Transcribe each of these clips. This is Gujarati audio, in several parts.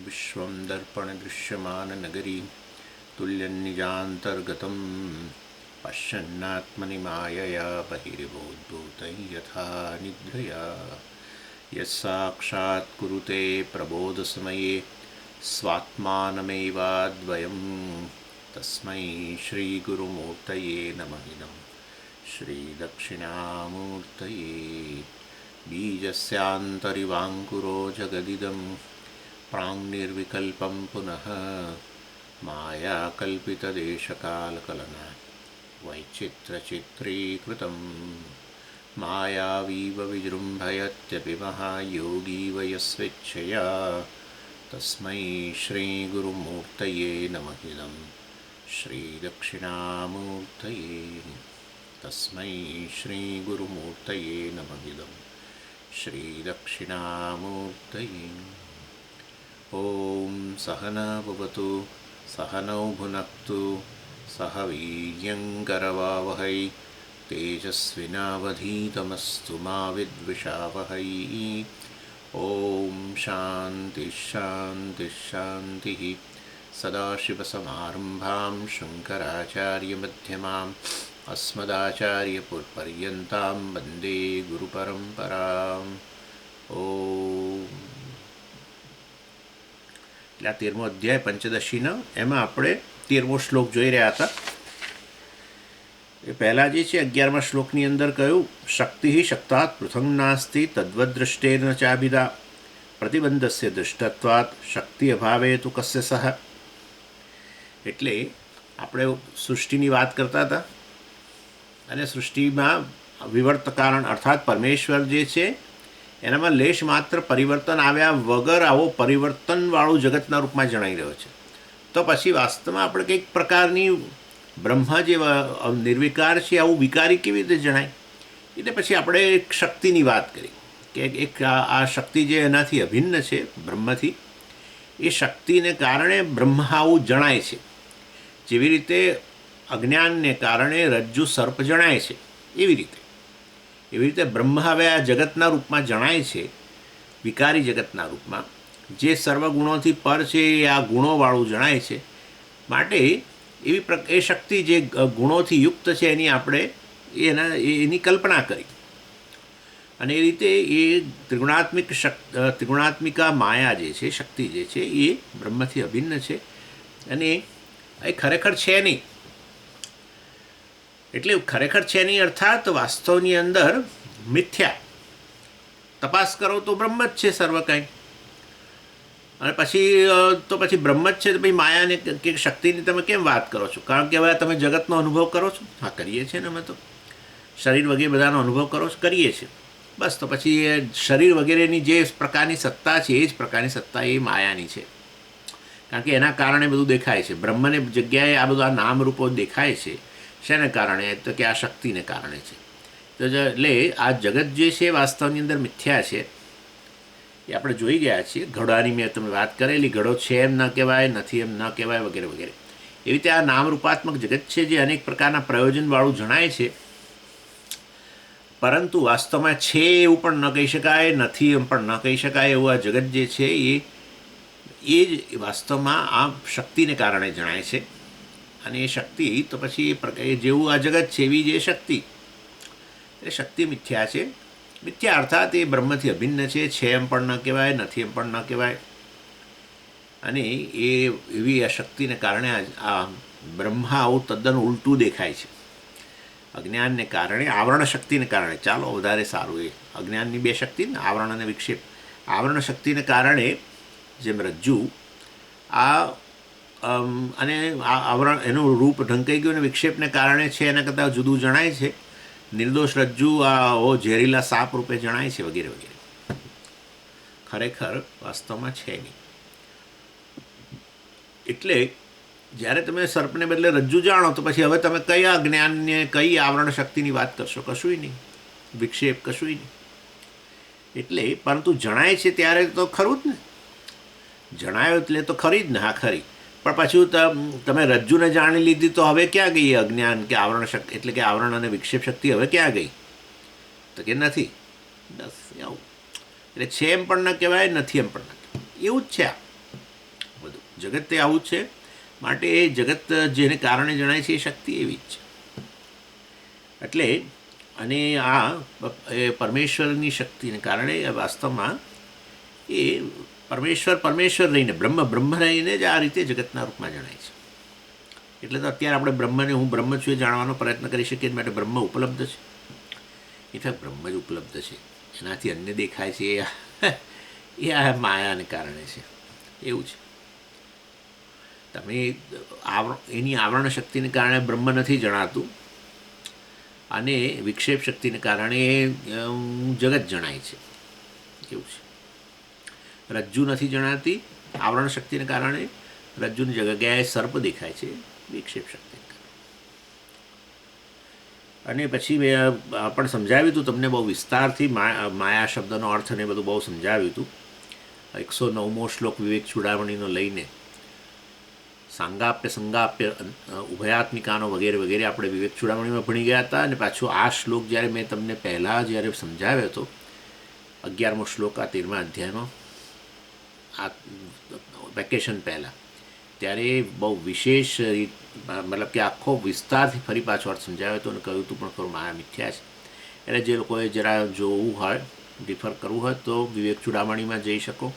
विश्वं दर्पणदृश्यमाननगरी तुल्यन्निजान्तर्गतं पश्यन्नात्मनि मायया बहिर्बोद्धूतं यथा निद्रया यस्साक्षात् कुरुते प्रबोधसमये स्वात्मानमेवाद्वयं तस्मै श्रीगुरुमूर्तये नमः इदं श्रीदक्षिणामूर्तये बीजस्यान्तरिवाङ्कुरो जगदिदं प्राङ्निर्विकल्पं पुनः मायाकल्पितदेशकालकलना वैचित्रचित्रीकृतं मायावीव विजृम्भयत्यपि महायोगी वयस्वेच्छया तस्मै श्रीगुरुमूर्तये नमः इदं श्रीदक्षिणामूर्तये तस्मै श्रीगुरुमूर्तये नमः इदं श्रीदक्षिणामूर्तये। ॐ सहना भवतु सहनौ भुनक्तु सह वीर्यङ्करवावहै तेजस्विनावधीतमस्तु मा विद्विषावहै। ॐ शान्तिः शान्तिः शान्तिः। सदाशिवसमारम्भां शङ्कराचार्यमध्यमाम् अस्मदाचार्यपर्यन्तां वन्दे गुरुपरम्पराम्। ઓમ. એટલે આ 13મો અધ્યાય પંચદશીનો, એમાં આપણે 13મો શ્લોક જોઈ રહ્યા હતા. એ પહેલાં જે છે 11મા શ્લોકની અંદર કહ્યું, શક્તિ શક્તાત પૃથંગ નાસ્તિ તદ્વદ દૃષ્ટેન ચાભિદા પ્રતિબંધસ્ય દૃષ્ટત્વાત શક્તિ અભાવે તુ કસ્ય સહ. એટલે આપણે સૃષ્ટિની વાત કરતા હતા અને સૃષ્ટિમાં વિવર્ત કારણ અર્થાત પરમેશ્વર જે છે એનામાં લેશ માત્ર પરિવર્તન આવ્યા વગર આવો પરિવર્તનવાળું જગતના રૂપમાં જણાઈ રહ્યો છે. તો પછી વાસ્તવમાં આપણે કંઈક પ્રકારની બ્રહ્મા જે નિર્વિકાર છે આવું વિકારી કેવી રીતે જણાય? એટલે પછી આપણે એક શક્તિની વાત કરી કે એક આ શક્તિ જે એનાથી અભિન્ન છે બ્રહ્મથી, એ શક્તિને કારણે બ્રહ્મ આવું જણાય છે. જેવી રીતે અજ્ઞાનને કારણે રજ્જુ સર્પ જણાય છે, એવી રીતે બ્રહ્મ હવે આ જગતના રૂપમાં જણાય છે, વિકારી જગતના રૂપમાં, જે સર્વગુણોથી પર છે એ આ ગુણોવાળું જણાય છે. માટે એ શક્તિ જે ગુણોથી યુક્ત છે એની આપણે એની કલ્પના કરી અને એ રીતે એ ત્રિગુણાત્મિકા માયા જે છે, શક્તિ જે છે એ બ્રહ્મથી અભિન્ન છે અને એ ખરેખર છે નહીં. એટલે ખરેખર છે નહીં અર્થાત વાસ્તવની અંદર મિથ્યા. તપાસ કરો તો બ્રહ્મ જ છે સર્વ કંઈ, અને પછી બ્રહ્મ જ છે તો ભાઈ માયાને કે શક્તિની તમે કેમ વાત કરો છો? કારણ કે હવે તમે જગતનો અનુભવ કરો છો. હા, કરીએ છીએ ને અમે તો. શરીર વગેરે બધાનો અનુભવ કરો છો, કરીએ છીએ. બસ તો પછી એ શરીર વગેરેની જે પ્રકારની સત્તા છે એ જ પ્રકારની સત્તા એ માયાની છે. કારણ કે એના કારણે બધું દેખાય છે. બ્રહ્મને જગ્યાએ આ બધા નામરૂપો દેખાય છે. શેને કારણે? તો કે આ શક્તિને કારણે છે. તો એટલે આ જગત જે છે વાસ્તવની અંદર મિથ્યા છે, એ આપણે જોઈ ગયા છીએ. ઘોડાની મેં તમે વાત કરેલી, ઘડો છે એમ ન કહેવાય, નથી એમ ન કહેવાય, વગેરે વગેરે. એવી રીતે આ નામરૂપાત્મક જગત છે જે અનેક પ્રકારના પ્રયોજનવાળું જણાય છે, પરંતુ વાસ્તવમાં છે એવું પણ ન કહી શકાય, નથી એમ પણ ન કહી શકાય. એવું આ જગત જે છે એ જ વાસ્તવમાં આ શક્તિને કારણે જણાય છે. અને એ શક્તિ તો પછી જેવું આ જગત છે એવી જ એ શક્તિ. એ શક્તિ મિથ્યા છે. મિથ્યા અર્થાત એ બ્રહ્મથી અભિન્ન છે એમ પણ ન કહેવાય, નથી એમ પણ ન કહેવાય. અને એવી આ શક્તિને કારણે આ બ્રહ્મા આવું તદ્દન ઉલટું દેખાય છે. અજ્ઞાનને કારણે, આવરણ શક્તિને કારણે, ચાલો વધારે સારું, એ અજ્ઞાનની બે શક્તિ ને, આવરણ અને વિક્ષેપ. આવરણ શક્તિને કારણે જેમ રજ્જુ અને આવરણ એનું રૂપ ઢંકાઈ ગયું અને વિક્ષેપને કારણે છે એના કરતાં જુદું જણાય છે. નિર્દોષ રજ્જુ ઝેરીલા સાપ રૂપે જણાય છે, વગેરે વગેરે. ખરેખર વાસ્તવમાં છે નહીં. એટલે જ્યારે તમે સર્પને બદલે રજ્જુ જાણો તો પછી હવે તમે કયા જ્ઞાનને, કઈ આવરણ શક્તિની વાત કરશો? કશુંય નહીં. વિક્ષેપ કશુંય નહીં. એટલે પરંતુ જણાય છે ત્યારે તો ખરું જ ને. જણાયો એટલે તો ખરી જ ને. હા, ખરી. પણ પાછું તમે રજ્જુને જાણી લીધી તો હવે ક્યાં ગઈ અજ્ઞાન કે આવરણ શક્તિ, એટલે કે આવરણ અને વિક્ષેપ શક્તિ હવે ક્યાં ગઈ? તો કે નથી. બસ આવું. એટલે છે એમ પણ ન કહેવાય, નથી એમ પણ ન કહેવાય. એવું જ છે આ. જગત તે આવું જ છે, માટે એ જગત જેને કારણે જણાય છે એ શક્તિ એવી જ છે. એટલે અને આ પરમેશ્વરની શક્તિને કારણે વાસ્તવમાં એ પરમેશ્વર રહીને બ્રહ્મ રહીને જ આ રીતે જગતના રૂપમાં જણાય છે. એટલે તો અત્યારે આપણે બ્રહ્મને હું બ્રહ્મ છું એ જાણવાનો પ્રયત્ન કરી શકીએ, માટે બ્રહ્મ ઉપલબ્ધ છે. ઇનફેક્ટ બ્રહ્મ જ ઉપલબ્ધ છે, એનાથી અન્ય દેખાય છે એ આ માયાને કારણે છે. એવું છે. તમે એની આવરણ શક્તિને કારણે બ્રહ્મ નથી જણાતું, અને વિક્ષેપ શક્તિને કારણે જગત જણાય છે. એવું છે. રજ્જુ નથી જણાતી, આવરણ શક્તિને કારણે રજ્જુની જગ્યાએ સર્પ દેખાય છે, વિક્ષેપ શક્તિને કારણે. અને પછી મેં પણ સમજાવ્યું હતું તમને બહુ વિસ્તારથી માયા શબ્દનો અર્થ ને બધું બહુ સમજાવ્યું હતું. 109મો શ્લોક વિવેક ચૂડામણીનો લઈને સાંગાપ્ય સંગાપ્ય ઉભયાત્મિકાનો વગેરે વગેરે આપણે વિવેક ચૂડામણીમાં ભણી ગયા હતા. અને પાછું આ શ્લોક જ્યારે મેં તમને પહેલાં જ્યારે સમજાવ્યો હતો, 11મો શ્લોક આ 13મા અધ્યાયનો, આ વેકેશન પહેલાં, ત્યારે બહુ વિશેષ મતલબ કે આખો વિસ્તારથી ફરી પાછો અર્થ સમજાવ્યો હતો અને કહ્યું હતું પણ ખરું માયા મિથ્યા છે. એટલે જે લોકોએ જરા જોવું હોય, રિફર કરવું હોય તો વિવેક ચૂડામણીમાં જઈ શકો,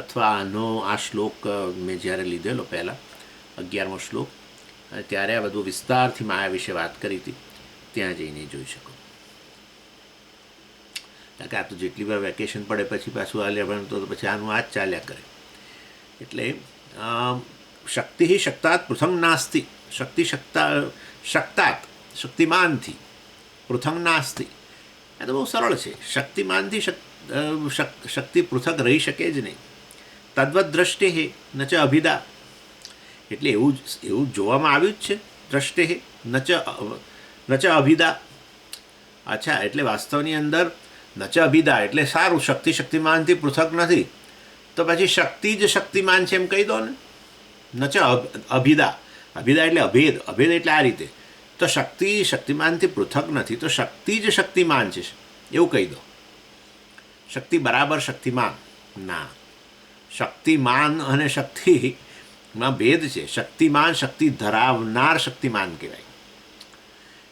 અથવા આ શ્લોક મેં જ્યારે લીધેલો પહેલાં 11મો શ્લોક, અને ત્યારે આ બધું વિસ્તારથી માયા વિશે વાત કરી હતી, ત્યાં જઈને જોઈ શકો. કારણ કે આ તો જેટલી વાર વેકેશન પડે પછી પાછું હાલ્યા ભણ તો પછી આનું આ જ ચાલ્યા કરે. એટલે શક્તિ શક્તાત પૃથંગ નાસ્તિ, શક્તિ શક્તાત શક્તિમાનથી પૃથંગ નાસ્તિ. એ તો બહુ સરળ છે. શક્તિમાનથી શક્તિ પૃથક રહી શકે જ નહીં. તદ્વત દ્રષ્ટે ન ચ અભિદા, એટલે એવું જોવામાં આવ્યું જ છે. દ્રષ્ટે ન ચ અભિદા. અચ્છા, એટલે વાસ્તવની અંદર ન ચ અભિદા એટલે સારું, શક્તિમાનથી પૃથક નથી, તો પછી શક્તિ જ શક્તિમાન છે એમ કહી દો ને. ન ચ અભિદા, અભિદા એટલે અભેદ એટલે આ રીતે. તો શક્તિમાનથી પૃથક નથી, તો શક્તિ જ શક્તિમાન છે એવું કહી દો. શક્તિ બરાબર શક્તિમાન ના, શક્તિમાન અને શક્તિમાં ભેદ છે. શક્તિમાન શક્તિ ધરાવનાર શક્તિમાન કહેવાય.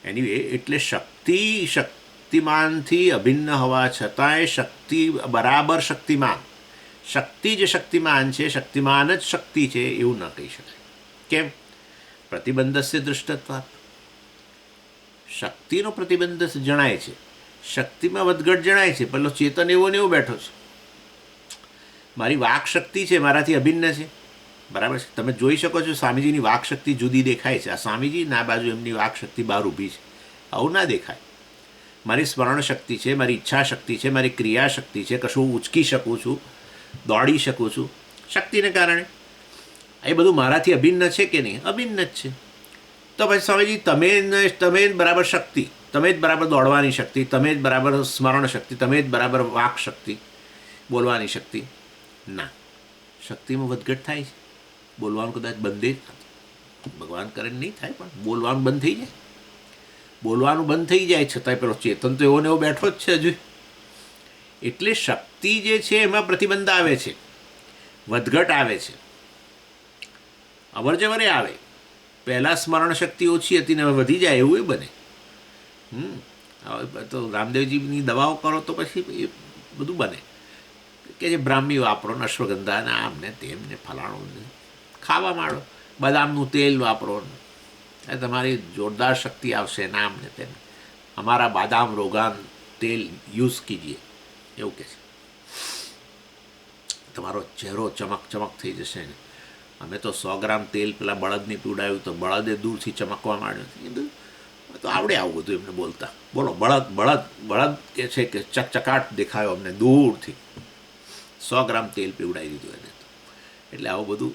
એનીવે, એટલે શક્તિમાનથી અભિન્ન હોવા છતાંય શક્તિ બરાબર શક્તિમાન, શક્તિ જ શક્તિમાન છે, શક્તિમાન જ શક્તિ છે એવું ન કહી શકાય. કેમ? પ્રતિબંધસ્ય દૃષ્ટત્વાત, શક્તિનો પ્રતિબંધ જણાય છે, શક્તિમાં વધઘટ જણાય છે. પેલો ચેતન એવો ને એવો બેઠો છે. મારી વાક શક્તિ છે, મારાથી અભિન્ન છે, બરાબર છે. તમે જોઈ શકો છો સ્વામીજીની વાક શક્તિ જુદી દેખાય છે. આ સ્વામીજી ના બાજુ એમની વાક શક્તિ બહાર ઊભી છે, આવું ના દેખાય. મારી સ્મરણ શક્તિ છે, મારી ઈચ્છા શક્તિ છે, મારી ક્રિયા શક્તિ છે, કશું ઉચકી શકું છું, દોડી શકું છું શક્તિને કારણે. એ બધું મારાથી અભિન્ન છે કે નહીં? અભિન્ન જ છે. તો પછી સ્વામીજી તમે જ બરાબર શક્તિ, તમે જ બરાબર દોડવાની શક્તિ, તમે જ બરાબર સ્મરણ શક્તિ, તમે જ બરાબર વાક શક્તિ, બોલવાની શક્તિ. ના, શક્તિમાં વધઘટ થાય છે. બોલવાનું કદાચ બંધ જ નથી, ભગવાન કરે નહીં થાય, પણ બોલવાનું બંધ થઈ જાય. બોલવાનું બંધ થઈ જાય છતાંય પેલો ચેતન તો એવો ને એવો બેઠો જ છે હજુ. એટલે શક્તિ જે છે એમાં પ્રતિબંધ આવે છે, વધઘટ આવે છે, અવરજવરે આવે. પહેલાં સ્મરણ શક્તિ ઓછી હતી ને હવે વધી જાય એવું એ બને. તો રામદેવજીની દવાઓ કરો તો પછી એ બધું બને કે જે બ્રાહ્મી વાપરો ને અશ્વગંધા ને આમ ને તેમ ને ફલાણું ને ખાવા માંડો, બદામનું તેલ વાપરો ને તમારી જોરદાર શક્તિ આવશે નામ ને તેમ. અમારા બાદામ રોગાન તેલ યુઝ કીજીએ એવું કહે છે. તમારો ચહેરો ચમક થઈ જશે ને. અમે તો 100 ગ્રામ તેલ પેલા બળદની પીવડાવ્યું તો બળદે દૂરથી ચમકવા માંડ્યો. તો આવડે આવું બધું એમને બોલતા. બોલો, બળદ કે છે કે ચકચકાટ દેખાયો અમને દૂરથી. 100 ગ્રામ તેલ પીવડાવી દીધું એને. એટલે આવું બધું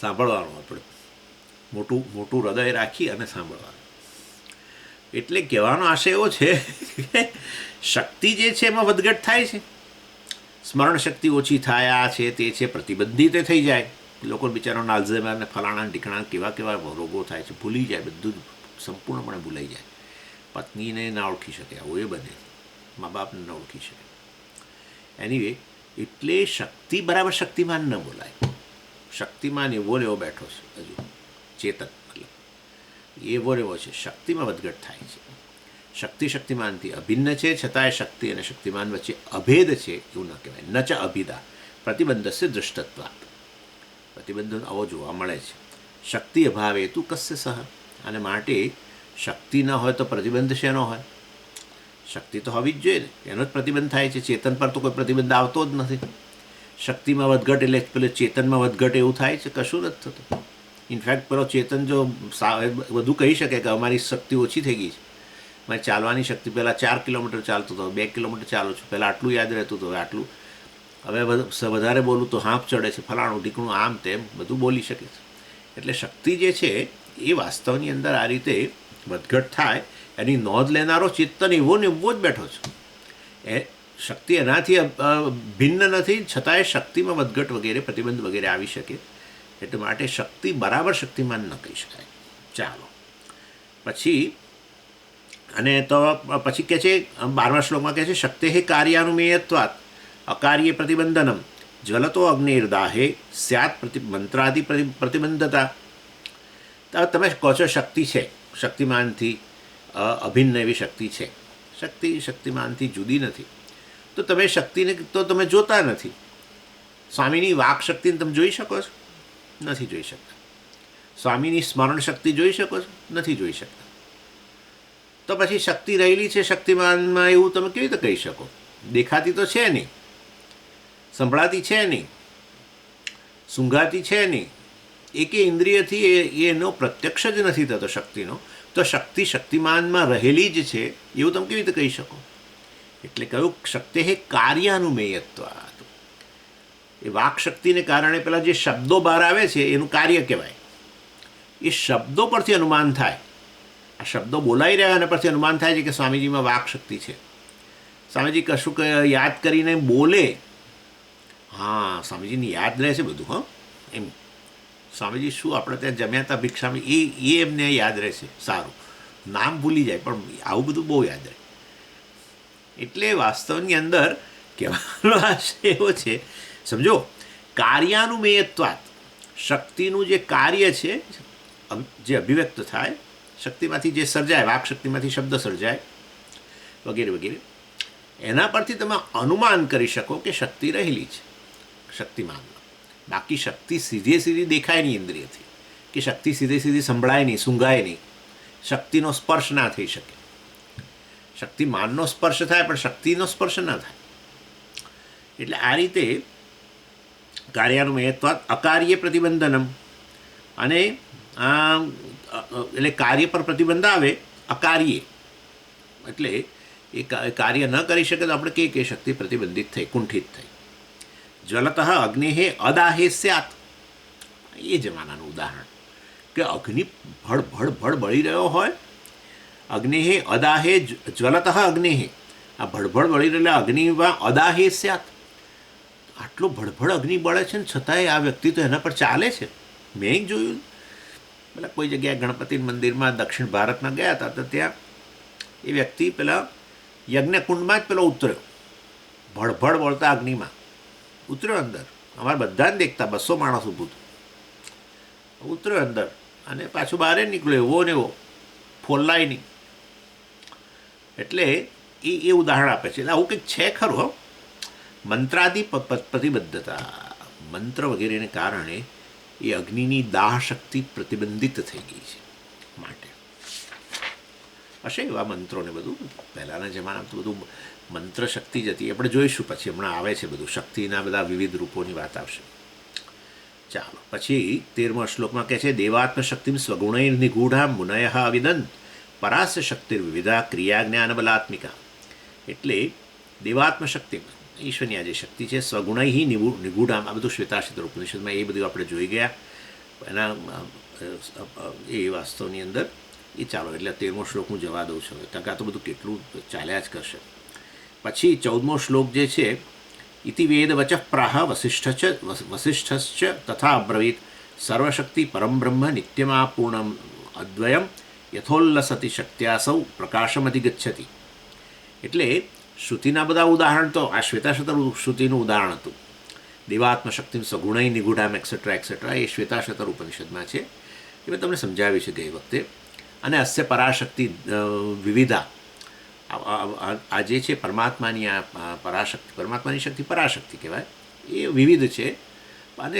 સાંભળવાનું આપણે, મોટું હૃદય રાખી અને સાંભળવાનું. એટલે કહેવાનો આશય એવો છે કે શક્તિ જે છે એમાં વધઘટ થાય છે. સ્મરણ શક્તિ ઓછી થાય, આ છે તે છે, પ્રતિબંધિત થઈ જાય. લોકો બિચારાઓને આલ્ઝાઇમર ને ફલાણા ઢીકણા કેવા રોગો થાય છે, ભૂલી જાય, બધું સંપૂર્ણપણે ભૂલાઈ જાય. પત્નીને ના ઓળખી શકે, આવું એ બને, મા બાપને ન ઓળખી શકે. એનીવે, એટલે શક્તિ બરાબર શક્તિમાન ન બોલાય. શક્તિમાન એવો ને એવો બેઠો છે, હજુ ચેતન મતલબ એવો ને એવો છે, શક્તિમાં વધઘટ થાય છે. શક્તિ શક્તિમાનથી અભિન્ન છે, છતાંય શક્તિ અને શક્તિમાન વચ્ચે અભેદ છે એવું ન કહેવાય. ન ચ અભિદા પ્રતિબંધસ્ય દૃષ્ટત્વાત, પ્રતિબંધન આવો જોવા મળે છે. શક્તિ અભાવે તું કસ્ય સહ, અને માટે શક્તિ ન હોય તો પ્રતિબંધ શેનો હોય? શક્તિ તો હોવી જ જોઈએ ને, એનો જ પ્રતિબંધ થાય છે. ચેતન પર તો કોઈ પ્રતિબંધ આવતો જ નથી. શક્તિમાં વધઘટ એટલે પેલો ચેતનમાં વધઘટ એવું થાય છે? કશું નથી થતું. ઇનફેક્ટ પેલો ચેતન જો વધુ કહી શકે કે અમારી શક્તિ ઓછી થઈ ગઈ છે, મારી ચાલવાની શક્તિ પહેલાં 4 કિલોમીટર ચાલતો હતો, 2 કિલોમીટર ચાલું છું, પહેલાં આટલું યાદ રહેતું હતું, હવે આટલું, હવે વધારે બોલું તો હાંફ ચડે છે, ફલાણું ઢીકણું, આમ તેમ બધું બોલી શકે છે. એટલે શક્તિ જે છે એ વાસ્તવની અંદર આ રીતે વધઘટ થાય એની નોંધ લેનારો ચેતન એવો ને એવો જ બેઠો છે. એ શક્તિ એનાથી ભિન્ન નથી, છતાંય શક્તિમાં વધઘટ વગેરે પ્રતિબંધ વગેરે આવી શકે. એટલે માટે શક્તિ બરાબર શક્તિમાન ન કહી શકાય. ચાલો પછી, અને તો પછી કહે છે 12મા શ્લોકમાં કહે છે શક્તે કાર્યાનુમેયત્વાત અકાર્ય પ્રતિબંધનમ જ્વલતો અગ્નિર્દાહે સ્યાત મંત્રાદિ પ્રતિબંધતા. તમે કહો છો શક્તિ છે, શક્તિમાનથી અભિન્ન એવી શક્તિ છે, શક્તિ શક્તિમાનથી જુદી નથી, તો તમે શક્તિને તો તમે જોતા નથી. સ્વામીની વાક શક્તિને તમે જોઈ શકો છો? નથી જોઈ શકતા. સ્વામીની સ્મરણ શક્તિ જોઈ શકો છો? નથી જોઈ શકતા. તો પછી શક્તિ રહેલી છે શક્તિમાનમાં એવું તમે કેવી રીતે કહી શકો? દેખાતી તો છે નહીં, સંભળાતી છે નહીં, સૂંઘાતી છે નહીં, એકે ઇન્દ્રિયથી એનો પ્રત્યક્ષ જ નથી થતો શક્તિનો. તો શક્તિ શક્તિમાનમાં રહેલી જ છે એવું તમે કેવી રીતે કહી શકો? એટલે કહ્યું શક્તિ હે કાર્યાનુમેયત્વ. એ વાક શક્તિને કારણે પેલા જે શબ્દો બહાર આવે છે એનું કાર્ય કહેવાય. એ શબ્દો પરથી અનુમાન થાય. આ શબ્દો બોલાઈ રહ્યા અને પરથી અનુમાન થાય છે કે સ્વામીજીમાં વાક શક્તિ છે. સ્વામીજી કશું યાદ કરીને બોલે, હા સ્વામીજીને યાદ રહે છે બધું, હા એમ. સ્વામીજી શું આપણે ત્યાં જમ્યા હતા ભિક્ષામાં, એ એમને યાદ રહેશે, સારું. નામ ભૂલી જાય પણ આવું બધું બહુ યાદ રહે. એટલે વાસ્તવની અંદર કહેવાનો આશય એવો છે, સમજો, કાર્યાનુમેયત્વાત, શક્તિનું જે કાર્ય છે, જે અભિવ્યક્ત થાય, શક્તિમાંથી જે સર્જાય, વાક શક્તિમાંથી શબ્દ સર્જાય વગેરે વગેરે, એના પરથી તમે અનુમાન કરી શકો કે શક્તિ રહેલી છે શક્તિમાનમાં. બાકી શક્તિ સીધે સીધી દેખાય નહીં ઇન્દ્રિયથી, કે શક્તિ સીધે સીધી સંભળાય નહીં, સૂંઘાય નહીં, શક્તિનો સ્પર્શ ના થઈ શકે. શક્તિમાનનો સ્પર્શ થાય પણ શક્તિનો સ્પર્શ ના થાય. એટલે આ રીતે કાર્યાનુમેયત્વાત અકાર્ય પ્રતિબંધનમ, અને એટલે કાર્ય પર પ્રતિબંધ આવે અકાર્ય, એટલે એ કાર્ય ન કરી શકે તો આપણે કહીએ કે શક્તિ પ્રતિબંધિત થઈ, કુંઠિત થઈ. જ્વલત અગ્નિ અદાહે સ્યાત, એ જમાનાનું ઉદાહરણ કે અગ્નિ ભળ ભળ ભળ બળી રહ્યો હોય, અગ્નિ અદાહે જ્વલત અગ્નિ, આ ભળભળ બળી રહેલા અગ્નિમાં અદાહે સ્યાત, આટલો ભળભળ અગ્નિ બળે છે ને છતાંય આ વ્યક્તિ તો એના પર ચાલે છે. મેં જોયું, પેલા કોઈ જગ્યાએ ગણપતિ મંદિરમાં દક્ષિણ ભારતમાં ગયા હતા, તો ત્યાં એ વ્યક્તિ પેલા યજ્ઞકુંડમાં જ પેલો ઉતર્યો, ભળભળ બળતા અગ્નિમાં ઉતર્યો અંદર. અમારે બધાને દેખતા 200 માણસ ઊભું હતું, ઉતર્યો અંદર અને પાછું બહાર નીકળ્યો એવો ને એવો, ફોલ્લાય નહીં. એટલે એ ઉદાહરણ આપે છે. એટલે આવું કંઈક છે ખરું. મંત્રાદિ પ્રતિબદ્ધતા, મંત્ર વગેરેને કારણે એ અગ્નિની દાહ શક્તિ પ્રતિબંધિત થઈ ગઈ છે. માટે હશે એવા મંત્રોને બધું પહેલાંના જમાનામાં તો બધું મંત્ર શક્તિ જ હતી. આપણે જોઈશું પછી, હમણાં આવે છે બધું શક્તિના બધા વિવિધ રૂપોની વાત આવશે. ચાલો પછી 13મા શ્લોકમાં કહે છે દેવાત્મશક્તિમ સ્વગુણૈર નિગૂઢા મુનય અવિદન પરાસ્ય શક્તિર વિવિધા ક્રિયા જ્ઞાન બલાત્મિકા. એટલે દેવાત્મશક્તિ, ઈશ્વરની આ જે શક્તિ છે, સ્વગુણૈ નિગૂઢામ, આ બધું શ્વેતાશ્વતર ઉપનિષદમાં એ બધું આપણે જોઈ ગયા. એના એ વાસ્તવની અંદર એ ચાલો, એટલે 13મો શ્લોક હું જવા દઉં છું, કારણ કે આ તો બધું કેટલું ચાલ્યા જ કરશે. પછી 14મો શ્લોક જે છે, ઇતિ વેદ વચ પ્રાહ વસિષ્ઠશ્ચ તથા અબ્રવીત સર્વશક્તિ પરમ બ્રહ્મ નિત્યમા પૂર્ણમ અદ્વયમ યથોલ્લસતી શક્ત્યાસૌ પ્રકાશમધિગચ્છતિ. એટલે શ્રુતિના બધા ઉદાહરણ તો આ શ્વેતાશ્વતર શ્રુતિનું ઉદાહરણ હતું. દેવાત્મશક્તિ સગુણય નિગુઢામ એક્સેટ્રા એક્સેટ્રા એ શ્વેતાશ્વતર ઉપનિષદમાં છે. એ મેં તમને સમજાવ્યું છે ગઈ વખતે. અને અસ્ય પરાશક્તિ વિવિધા, આ જે છે પરમાત્માની આ પરાશક્તિ, પરમાત્માની શક્તિ પરાશક્તિ કહેવાય, એ વિવિધ છે. અને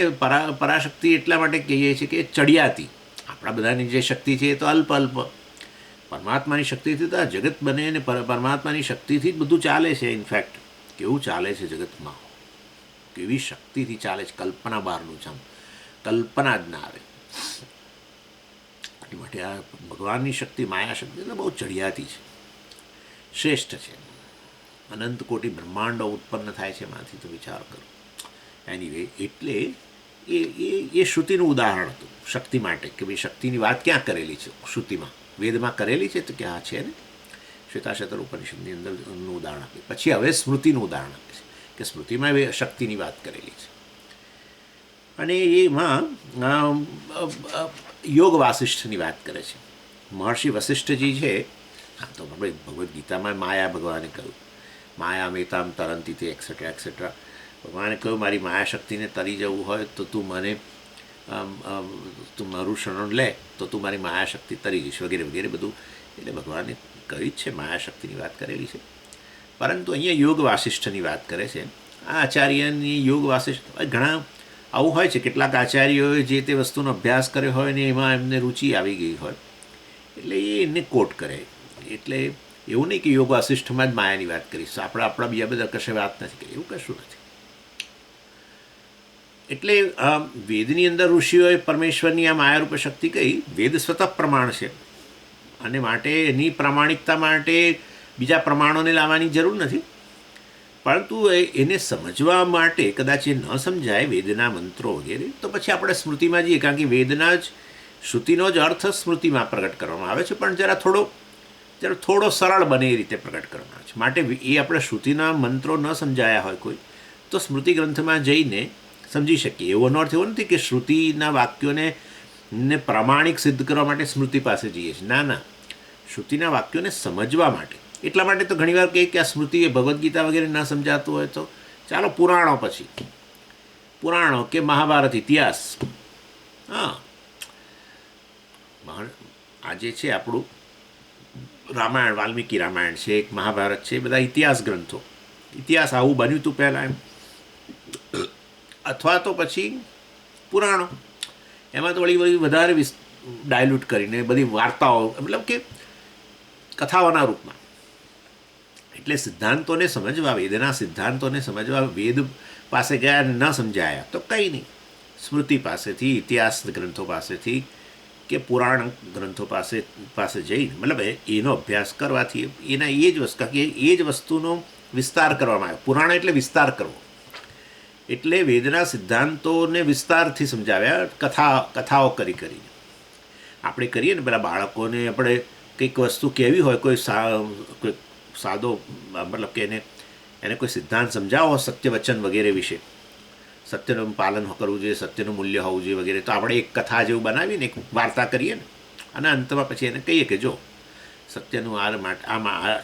પરાશક્તિ એટલા માટે કહીએ છીએ કે ચડિયાતી. આપણા બધાની જે શક્તિ છે એ તો અલ્પ અલ્પ, પરમાત્માની શક્તિથી તો આ જગત બને, અને પરમાત્માની શક્તિથી જ બધું ચાલે છે. ઇનફેક્ટ કેવું ચાલે છે જગતમાં, કેવી શક્તિથી ચાલે છે, કલ્પના બહારનું છે, કલ્પના જ ના આવે. એટલા માટે આ ભગવાનની શક્તિ, માયા શક્તિ તો બહુ ચડિયાતી છે, શ્રેષ્ઠ છે. અનંત કોટી બ્રહ્માંડો ઉત્પન્ન થાય છે એમાંથી, તો વિચાર કરો. એનીવે, એટલે એ શ્રુતિનું ઉદાહરણ હતું શક્તિ માટે, કે ભાઈ શક્તિની વાત ક્યાં કરેલી છે શ્રુતિમાં, વેદમાં કરેલી છે, તો કે હા છે ને. શ્વેતાશ્વતર ઉપનિષદની અંદરનું ઉદાહરણ આપે. પછી હવે સ્મૃતિનું ઉદાહરણ આપે છે કે સ્મૃતિમાં શક્તિની વાત કરેલી છે. અને એમાં યોગ વાસિષ્ઠની વાત કરે છે. મહર્ષિ વસિષ્ઠજી છે, આમ તો આપણે ભગવદ્ ગીતામાં માયા ભગવાને કહ્યું, માયા મેતામ તરંતી તે એક્સેટ્રા એક્સેટ્રા. ભગવાને કહ્યું મારી માયા શક્તિને તરી જવું હોય તો તું મારું શરણ લે તો તું મારી માયા શક્તિ તરી જઈશ, વગેરે વગેરે બધું. એટલે ભગવાને કહી જ છે, માયા શક્તિની વાત કરેલી છે. પરંતુ અહીંયા યોગ વાસિષ્ઠની વાત કરે છે. આ આચાર્યની યોગ વાસિષ્ઠ, ઘણા આવું હોય છે, કેટલાક આચાર્યોએ જે તે વસ્તુનો અભ્યાસ કર્યો હોય ને એમાં એમને રુચિ આવી ગઈ હોય એટલે એ એને કોટ કરે. એટલે એવું નહીં કે યોગ વાસિષ્ઠમાં જ માયાની વાત કરીશ, આપણા બીજા બધા કશે વાત નથી કરી, એવું કશું નથી. એટલે વેદની અંદર ઋષિઓએ પરમેશ્વરની આ માયારૂપ શક્તિ કહી. વેદ સ્વતઃ પ્રમાણ છે, અને માટે એની પ્રામાણિકતા માટે બીજા પ્રમાણોને લાવવાની જરૂર નથી. પરંતુ એને સમજવા માટે કદાચ એ ન સમજાય વેદના મંત્રો વગેરે, તો પછી આપણે સ્મૃતિમાં જઈએ, કારણ કે વેદના જ શ્રુતિનો જ અર્થ સ્મૃતિમાં પ્રગટ કરવામાં આવે છે, પણ જરા થોડો સરળ બને એ રીતે પ્રગટ કરવામાં આવે છે. માટે એ આપણે શ્રુતિના મંત્રો ન સમજાયા હોય કોઈ, તો સ્મૃતિ ગ્રંથમાં જઈને સમજી શકીએ. એવો અર્થ એવો નથી કે શ્રુતિના વાક્યોને પ્રામાણિક સિદ્ધ કરવા માટે સ્મૃતિ પાસે જઈએ છીએ. ના, શ્રુતિના વાક્યોને સમજવા માટે. એટલા માટે તો ઘણીવાર કહે કે આ સ્મૃતિ એ ભગવદ્ ગીતા વગેરે ન સમજાતું હોય તો ચાલો પુરાણો, પછી પુરાણો કે મહાભારત ઇતિહાસ. હા, આજે છે આપણું રામાયણ, વાલ્મીકી રામાયણ છે, એક મહાભારત છે, બધા ઇતિહાસ ગ્રંથો. ઇતિહાસ આવું બન્યું હતું પહેલાં એમ, અથવા તો પછી પુરાણો, એમાં તો વળી વધારે ડાયલ્યુટ કરીને બધી વાર્તાઓ, મતલબ કે કથાઓના રૂપમાં. એટલે સિદ્ધાંતોને સમજવા, વેદના સિદ્ધાંતોને સમજવા વેદ પાસે ગયા અને ન સમજાયા તો કંઈ નહીં, સ્મૃતિ પાસેથી, ઇતિહાસ ગ્રંથો પાસેથી કે પુરાણ ગ્રંથો પાસે જઈને, મતલબ એનો અભ્યાસ કરવાથી એના એ જ વસ્તુ, કે એ જ વસ્તુનો વિસ્તાર કરવામાં આવ્યો. પુરાણ એટલે વિસ્તાર કરવો, એટલે વેદના સિદ્ધાંતોને વિસ્તારથી સમજાવ્યા કથાઓ કરીને. આપણે કરીએ ને પેલા બાળકોને આપણે કંઈક વસ્તુ કહેવી હોય, કોઈ સાદો, મતલબ કે એને કોઈ સિદ્ધાંત સમજાવો સત્ય વચન વગેરે વિશે, સત્યનું પાલન કરવું જોઈએ, સત્યનું મૂલ્ય હોવું જોઈએ વગેરે, તો આપણે એક કથા જેવું બનાવીને એક વાર્તા કરીએ ને, અને અંતમાં પછી એને કહીએ કે જો સત્યનું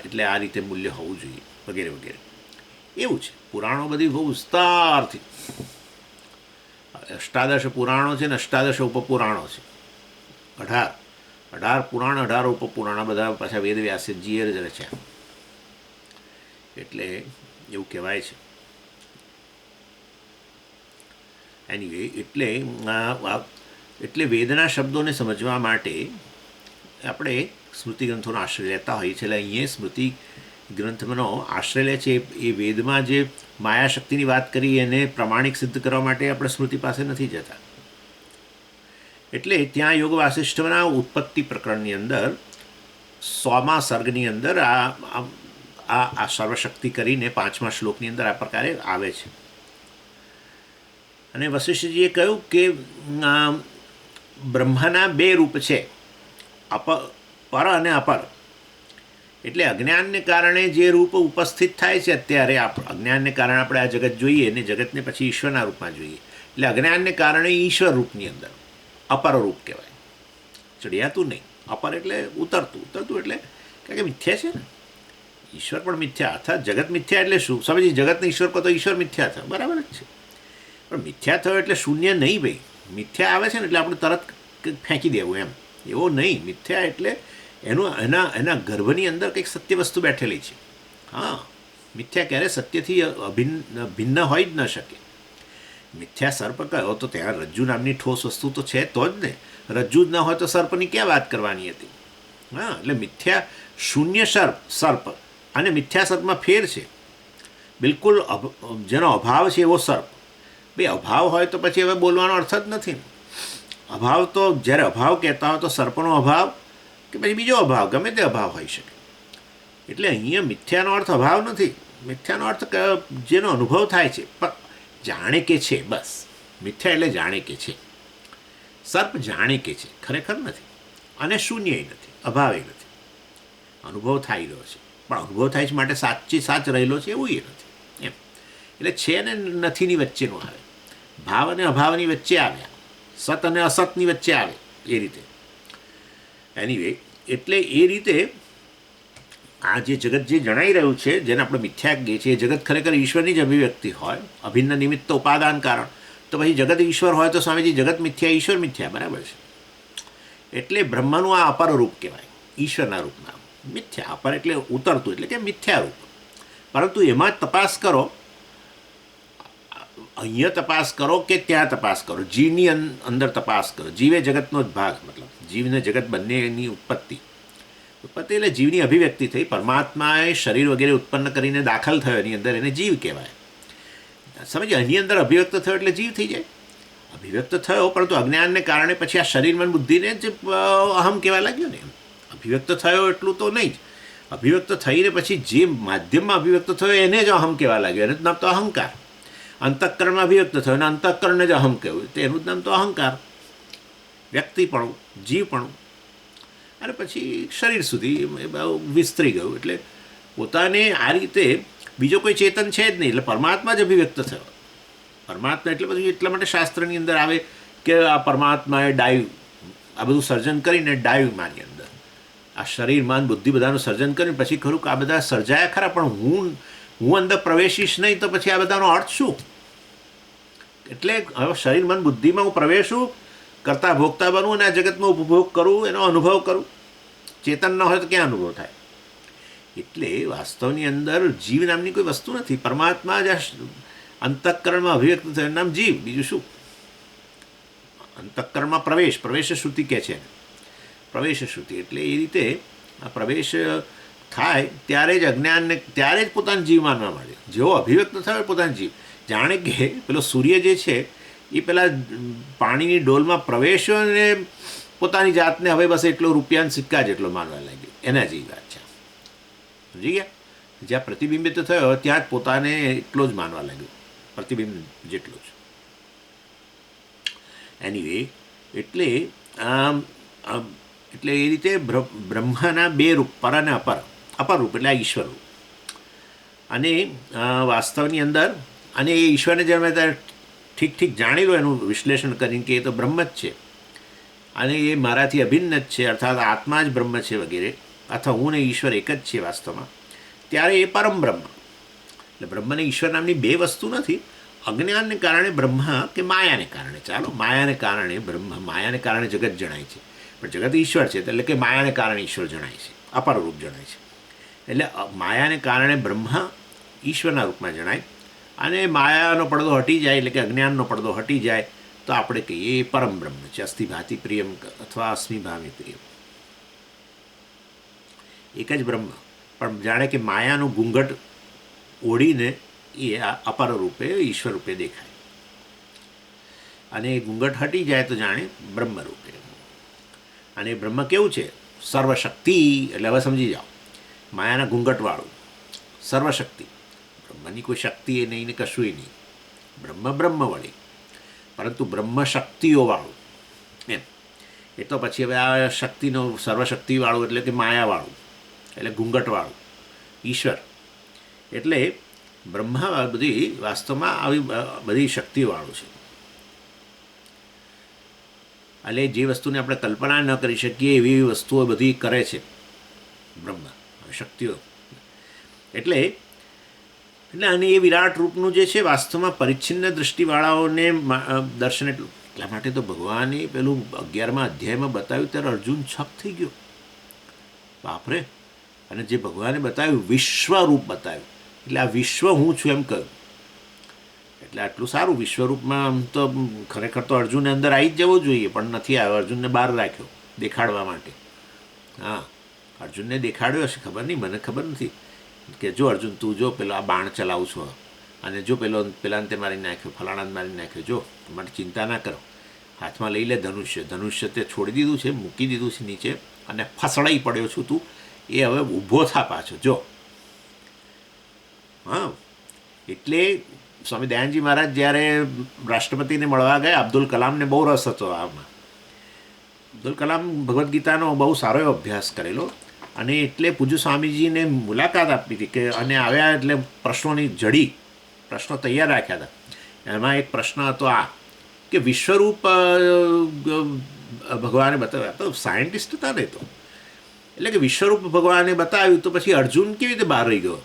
એટલે આ રીતે મૂલ્ય હોવું જોઈએ વગેરે વગેરે. એવું છે. પુરાણો બધી બહુ વિસ્તારથી, 18 પુરાણો છે ને 18 ઉપપુરાણો છે. 18 પુરાણ, 18 ઉપપુરાણ, બધા પાછા વેદવ્યાસજીએ જ રચ્યા. એટલે એવું કહેવાય છે. એનીવે, એટલે વેદના શબ્દોને સમજવા માટે આપણે સ્મૃતિ ગ્રંથોનો આશ્રય લેતા હોઈએ છીએ. એટલે અહીંયા સ્મૃતિ ગ્રંથનો આશ્રય લે છે. એ વેદમાં જે માયાશક્તિની વાત કરી એને પ્રમાણિક સિદ્ધ કરવા માટે આપણે સ્મૃતિ પાસે નથી જતા. એટલે ત્યાં યોગ વાસિષ્ઠના ઉત્પત્તિ પ્રકરણની અંદર 100મા સર્ગની અંદર આ સર્વશક્તિ કરીને 5મા શ્લોકની અંદર આ પ્રકારે આવે છે. અને વસિષ્ઠજીએ કહ્યું કે બ્રહ્માના 2 રૂપ છે, પર અને અપર. એટલે અજ્ઞાનને કારણે જે રૂપ ઉપસ્થિત થાય છે અત્યારે, અજ્ઞાનને કારણે આપણે આ જગત જોઈએ અને જગતને પછી ઈશ્વરના રૂપમાં જોઈએ. એટલે અજ્ઞાનને કારણે ઈશ્વર રૂપની અંદર અપર રૂપ કહેવાય, ચડિયાતું નહીં. અપર એટલે ઉતરતું એટલે કારણ કે મિથ્યા છે ને, ઈશ્વર પણ મિથ્યા, અર્થાત જગત મિથ્યા. એટલે શું સમજી, જગતને ઈશ્વર કહો તો ઈશ્વર મિથ્યા થાય, બરાબર જ છે. પણ મિથ્યા થયો એટલે શૂન્ય નહીં ભાઈ. મિથ્યા આવે છે ને એટલે આપણે તરત ફેંકી દેવું એમ, એવો નહીં. મિથ્યા એટલે એના ગર્ભની અંદર કંઈક સત્ય વસ્તુ બેઠેલી છે. હા, મિથ્યા ક્યારે સત્યથી ભિન્ન હોઈ જ ન શકે. મિથ્યા સર્પ કહ્યો તો ત્યાં રજ્જુ નામની ઠોસ વસ્તુ તો છે તો જ ને. રજ્જુ જ ન હોય તો સર્પની ક્યાં વાત કરવાની હતી? હા, એટલે મિથ્યા શૂન્ય સર્પ અને મિથ્યા સર્પમાં ફેર છે. બિલકુલ જેનો અભાવ છે એવો સર્પ. ભાઈ અભાવ હોય તો પછી હવે બોલવાનો અર્થ જ નથી ને. અભાવ તો જ્યારે અભાવ કહેતા હોય તો સર્પનો અભાવ કે પછી બીજો અભાવ, ગમે તે અભાવ હોઈ શકે. એટલે અહીંયા મિથ્યાનો અર્થ અભાવ નથી. મિથ્યાનો અર્થ જેનો અનુભવ થાય છે પણ જાણે કે છે, બસ. મિથ્યા એટલે જાણે કે છે. સર્પ જાણે કે છે, ખરેખર નથી. અને શૂન્યય નથી, અભાવે નથી. અનુભવ થઈ રહ્યો છે પણ અનુભવ થાય છે માટે સાચ રહેલો છે એવું એ નથી એમ. એટલે છે ને નથીની વચ્ચેનું આવે, ભાવ અને અભાવની વચ્ચે આવ્યા, સત અને અસતની વચ્ચે આવે એ રીતે. એનીવે, એટલે એ રીતે આ જે જગત જે જણાઈ રહ્યું છે, જેને આપણે મિથ્યા કહીએ છીએ, એ જગત ખરેખર ઈશ્વરની જ અભિવ્યક્તિ હોય. અભિન્ન નિમિત્ત ઉપાદાન કારણ. તો પછી જગત ઈશ્વર હોય તો સ્વામીજી જગત મિથ્યા, ઈશ્વર મિથ્યા, બરાબર છે. એટલે બ્રહ્મનું આ અપર રૂપ કહેવાય, ઈશ્વરના રૂપના. મિથ્યા અપર એટલે ઉતરતું, એટલે કે મિથ્યા રૂપ. પરંતુ એમાં જ તપાસ કરો, અહીંયા તપાસ કરો કે ત્યાં તપાસ કરો, જીવની અંદર તપાસ કરો. જીવ એ જગતનો જ ભાગ, મતલબ જીવને જગત બંનેની ઉત્પત્તિ એટલે જીવની અભિવ્યક્તિ થઈ. પરમાત્માએ શરીર વગેરે ઉત્પન્ન કરીને દાખલ થયો એની અંદર, એને જીવ કહેવાય. સમજ્યા? એની અંદર અભિવ્યક્ત થયો એટલે જીવ થઈ જાય. અભિવ્યક્ત થયો પરંતુ અજ્ઞાનને કારણે પછી આ શરીર મન બુદ્ધિને જ અહમ કહેવા લાગ્યો ને. અભિવ્યક્ત થયો એટલું તો નહીં જ. અભિવ્યક્ત થઈને પછી જે માધ્યમમાં અભિવ્યક્ત થયો એને જ અહમ કહેવા લાગ્યો. એનું જ નામ તો અહંકાર. અંતઃકરણમાં અભિવ્યક્ત થયો અને અંતઃકરણને જ અહમ કહેવું, તો એનું જ નામ તો અહંકાર. વ્યક્તિપણું, જીવપણું, અને પછી શરીર સુધી વિસ્તરી ગયું. એટલે પોતાને આ રીતે બીજો કોઈ ચેતન છે જ નહીં. એટલે પરમાત્મા જ અભિવ્યક્ત થયો. પરમાત્મા એટલે પછી એટલા માટે શાસ્ત્રની અંદર આવે કે આ પરમાત્માએ ડાઈવ, આ બધું સર્જન કરીને ડાઈવમાંની અંદર આ શરીર, મન, બુદ્ધિ બધાનું સર્જન કરીને પછી ખરું કે આ બધા સર્જાયા ખરા, પણ હું અંદર પ્રવેશીશ નહીં તો પછી આ બધાનો અર્થ શું? એટલે હવે શરીર, મન, બુદ્ધિમાં હું પ્રવેશું, કરતા ભોગતા બનવું અને આ જગતનો ઉપભોગ કરું, એનો અનુભવ કરું. ચેતન ન હોય તો ક્યાં અનુભવ થાય? એટલે વાસ્તવની અંદર જીવ નામની કોઈ વસ્તુ નથી. પરમાત્મા જ અંતઃકરણમાં અભિવ્યક્ત થયું નામ જીવ, બીજું શું? અંતઃકરણમાં પ્રવેશ શ્રુતિ કહે છે. પ્રવેશ શ્રુતિ એટલે એ રીતે આ પ્રવેશ થાય ત્યારે જ અજ્ઞાનને, ત્યારે જ પોતાનો જીવ માનવા માંડે. જેવો અભિવ્યક્ત થયો પોતાનો જીવ. જાણે કે પેલો સૂર્ય જે છે એ પેલા પાણીની ડોલમાં પ્રવેશ્યો અને પોતાની જાતને હવે બસ એટલો રૂપિયાના સિક્કા જેટલો માનવા લાગ્યો. એના જેવી વાત છે. સમજી ગયા? જ્યાં પ્રતિબિંબિત થયો ત્યાં જ પોતાને એટલો જ માનવા લાગ્યો, પ્રતિબિંબ જેટલો જ. એનીવે, એટલે એટલે એ રીતે બ્રહ્માના બે રૂપ, પર અને અપર. અપર રૂપ એટલે આ ઈશ્વર રૂપ. અને વાસ્તવની અંદર, અને એ ઈશ્વરને જ્યારે ત્યારે ઠીક જાણી લો એનું વિશ્લેષણ કરીને કે એ તો બ્રહ્મ જ છે અને એ મારાથી અભિન્ન જ છે, અર્થાત આત્મા જ બ્રહ્મ છે વગેરે, અથવા હું ને ઈશ્વર એક જ છે વાસ્તવમાં, ત્યારે એ પરમ બ્રહ્મ. એટલે બ્રહ્મને ઈશ્વર નામની બે વસ્તુ નથી. અજ્ઞાનને કારણે બ્રહ્મ કે માયાને કારણે, ચાલો માયાને કારણે બ્રહ્મ, માયાને કારણે જગત જણાય છે, પણ જગત ઈશ્વર છે એટલે કે માયાને કારણે ઈશ્વર જણાય છે, અપર રૂપ જણાય છે. એટલે માયાને કારણે બ્રહ્મ ઈશ્વરના રૂપમાં જણાય, અને માયાનો પડદો હટી જાય એટલે કે અજ્ઞાનનો પડદો હટી જાય તો આપણે કહીએ એ પરમ બ્રહ્મ છે. અસ્થિ ભાતિ પ્રિયમ અથવા અસ્મિ ભામી પ્રિયમ, એક જ બ્રહ્મ, પણ જાણે કે માયાનું ઘૂંઘટ ઓઢીને એ આ અપર રૂપે, ઈશ્વર રૂપે દેખાય, અને એ ઘૂંઘટ હટી જાય તો જાણે બ્રહ્મ રૂપે. અને એ બ્રહ્મ કેવું છે? સર્વશક્તિ. એટલે હવે સમજી જાઓ, માયાના ઘૂંઘટવાળું સર્વશક્તિ. બ્રહ્મની કોઈ શક્તિ એ નહીં ને કશું નહીં. બ્રહ્મ વળી, પરંતુ બ્રહ્મ શક્તિઓવાળું એમ. એ તો પછી હવે આ શક્તિનો સર્વશક્તિવાળું એટલે કે માયાવાળું, એટલે ઘૂંઘટવાળું ઈશ્વર. એટલે બ્રહ્મ બધી વાસ્તવમાં આવી બધી શક્તિવાળું છે. એટલે જે વસ્તુને આપણે કલ્પના ન કરી શકીએ એવી વસ્તુઓ બધી કરે છે બ્રહ્મ, શક્તિઓ. એટલે એટલે અને એ વિરાટ રૂપનું જે છે વાસ્તવમાં પરિચ્છિન્ન દૃષ્ટિવાળાઓને દર્શન એટલા માટે તો ભગવાને પેલું 11મા અધ્યાયમાં બતાવ્યું ત્યારે અર્જુન છક થઈ ગયો, બાપરે. અને જે ભગવાને બતાવ્યું વિશ્વરૂપ બતાવ્યું, એટલે આ વિશ્વ હું છું એમ કહ્યું. એટલે આટલું સારું વિશ્વરૂપમાં આમ તો ખરેખર તો અર્જુનને અંદર આવી જ જવો જોઈએ, પણ નથી આવ્યો, અર્જુનને બહાર રાખ્યો દેખાડવા માટે. હા, અર્જુનને દેખાડ્યો હશે, ખબર નહીં, મને ખબર નથી કે જો અર્જુન તું જો પેલો આ બાણ ચલાવું છું અને જો પેલાને તે મારી નાખ્યો, ફલાણાને મારી નાખ્યો, જો તમારે ચિંતા ના કરો, હાથમાં લઈ લે ધનુષ્ય તે છોડી દીધું છે, મૂકી દીધું છે નીચે, અને ફસડાઈ પડ્યો છું તું, એ હવે ઊભો થા પાછો જો. હા, એટલે સ્વામી દયાનંદજી મહારાજ જ્યારે રાષ્ટ્રપતિને મળવા ગયા, અબ્દુલ કલામને બહુ રસ હતો આમાં. અબ્દુલ કલામ ભગવદ્ ગીતાનો બહુ સારો એવો અભ્યાસ કરેલો, અને એટલે પૂજ્ય સ્વામીજીને મુલાકાત આપી હતી કે અને આવ્યા એટલે પ્રશ્નો તૈયાર રાખ્યા હતા. એમાં એક પ્રશ્ન હતો આ કે વિશ્વરૂપ ભગવાને બતાવ્યા, તો સાયન્ટિસ્ટ હતા ને, તો એટલે કે વિશ્વરૂપ ભગવાને બતાવ્યું તો પછી અર્જુન કેવી રીતે બહાર રહી ગયો?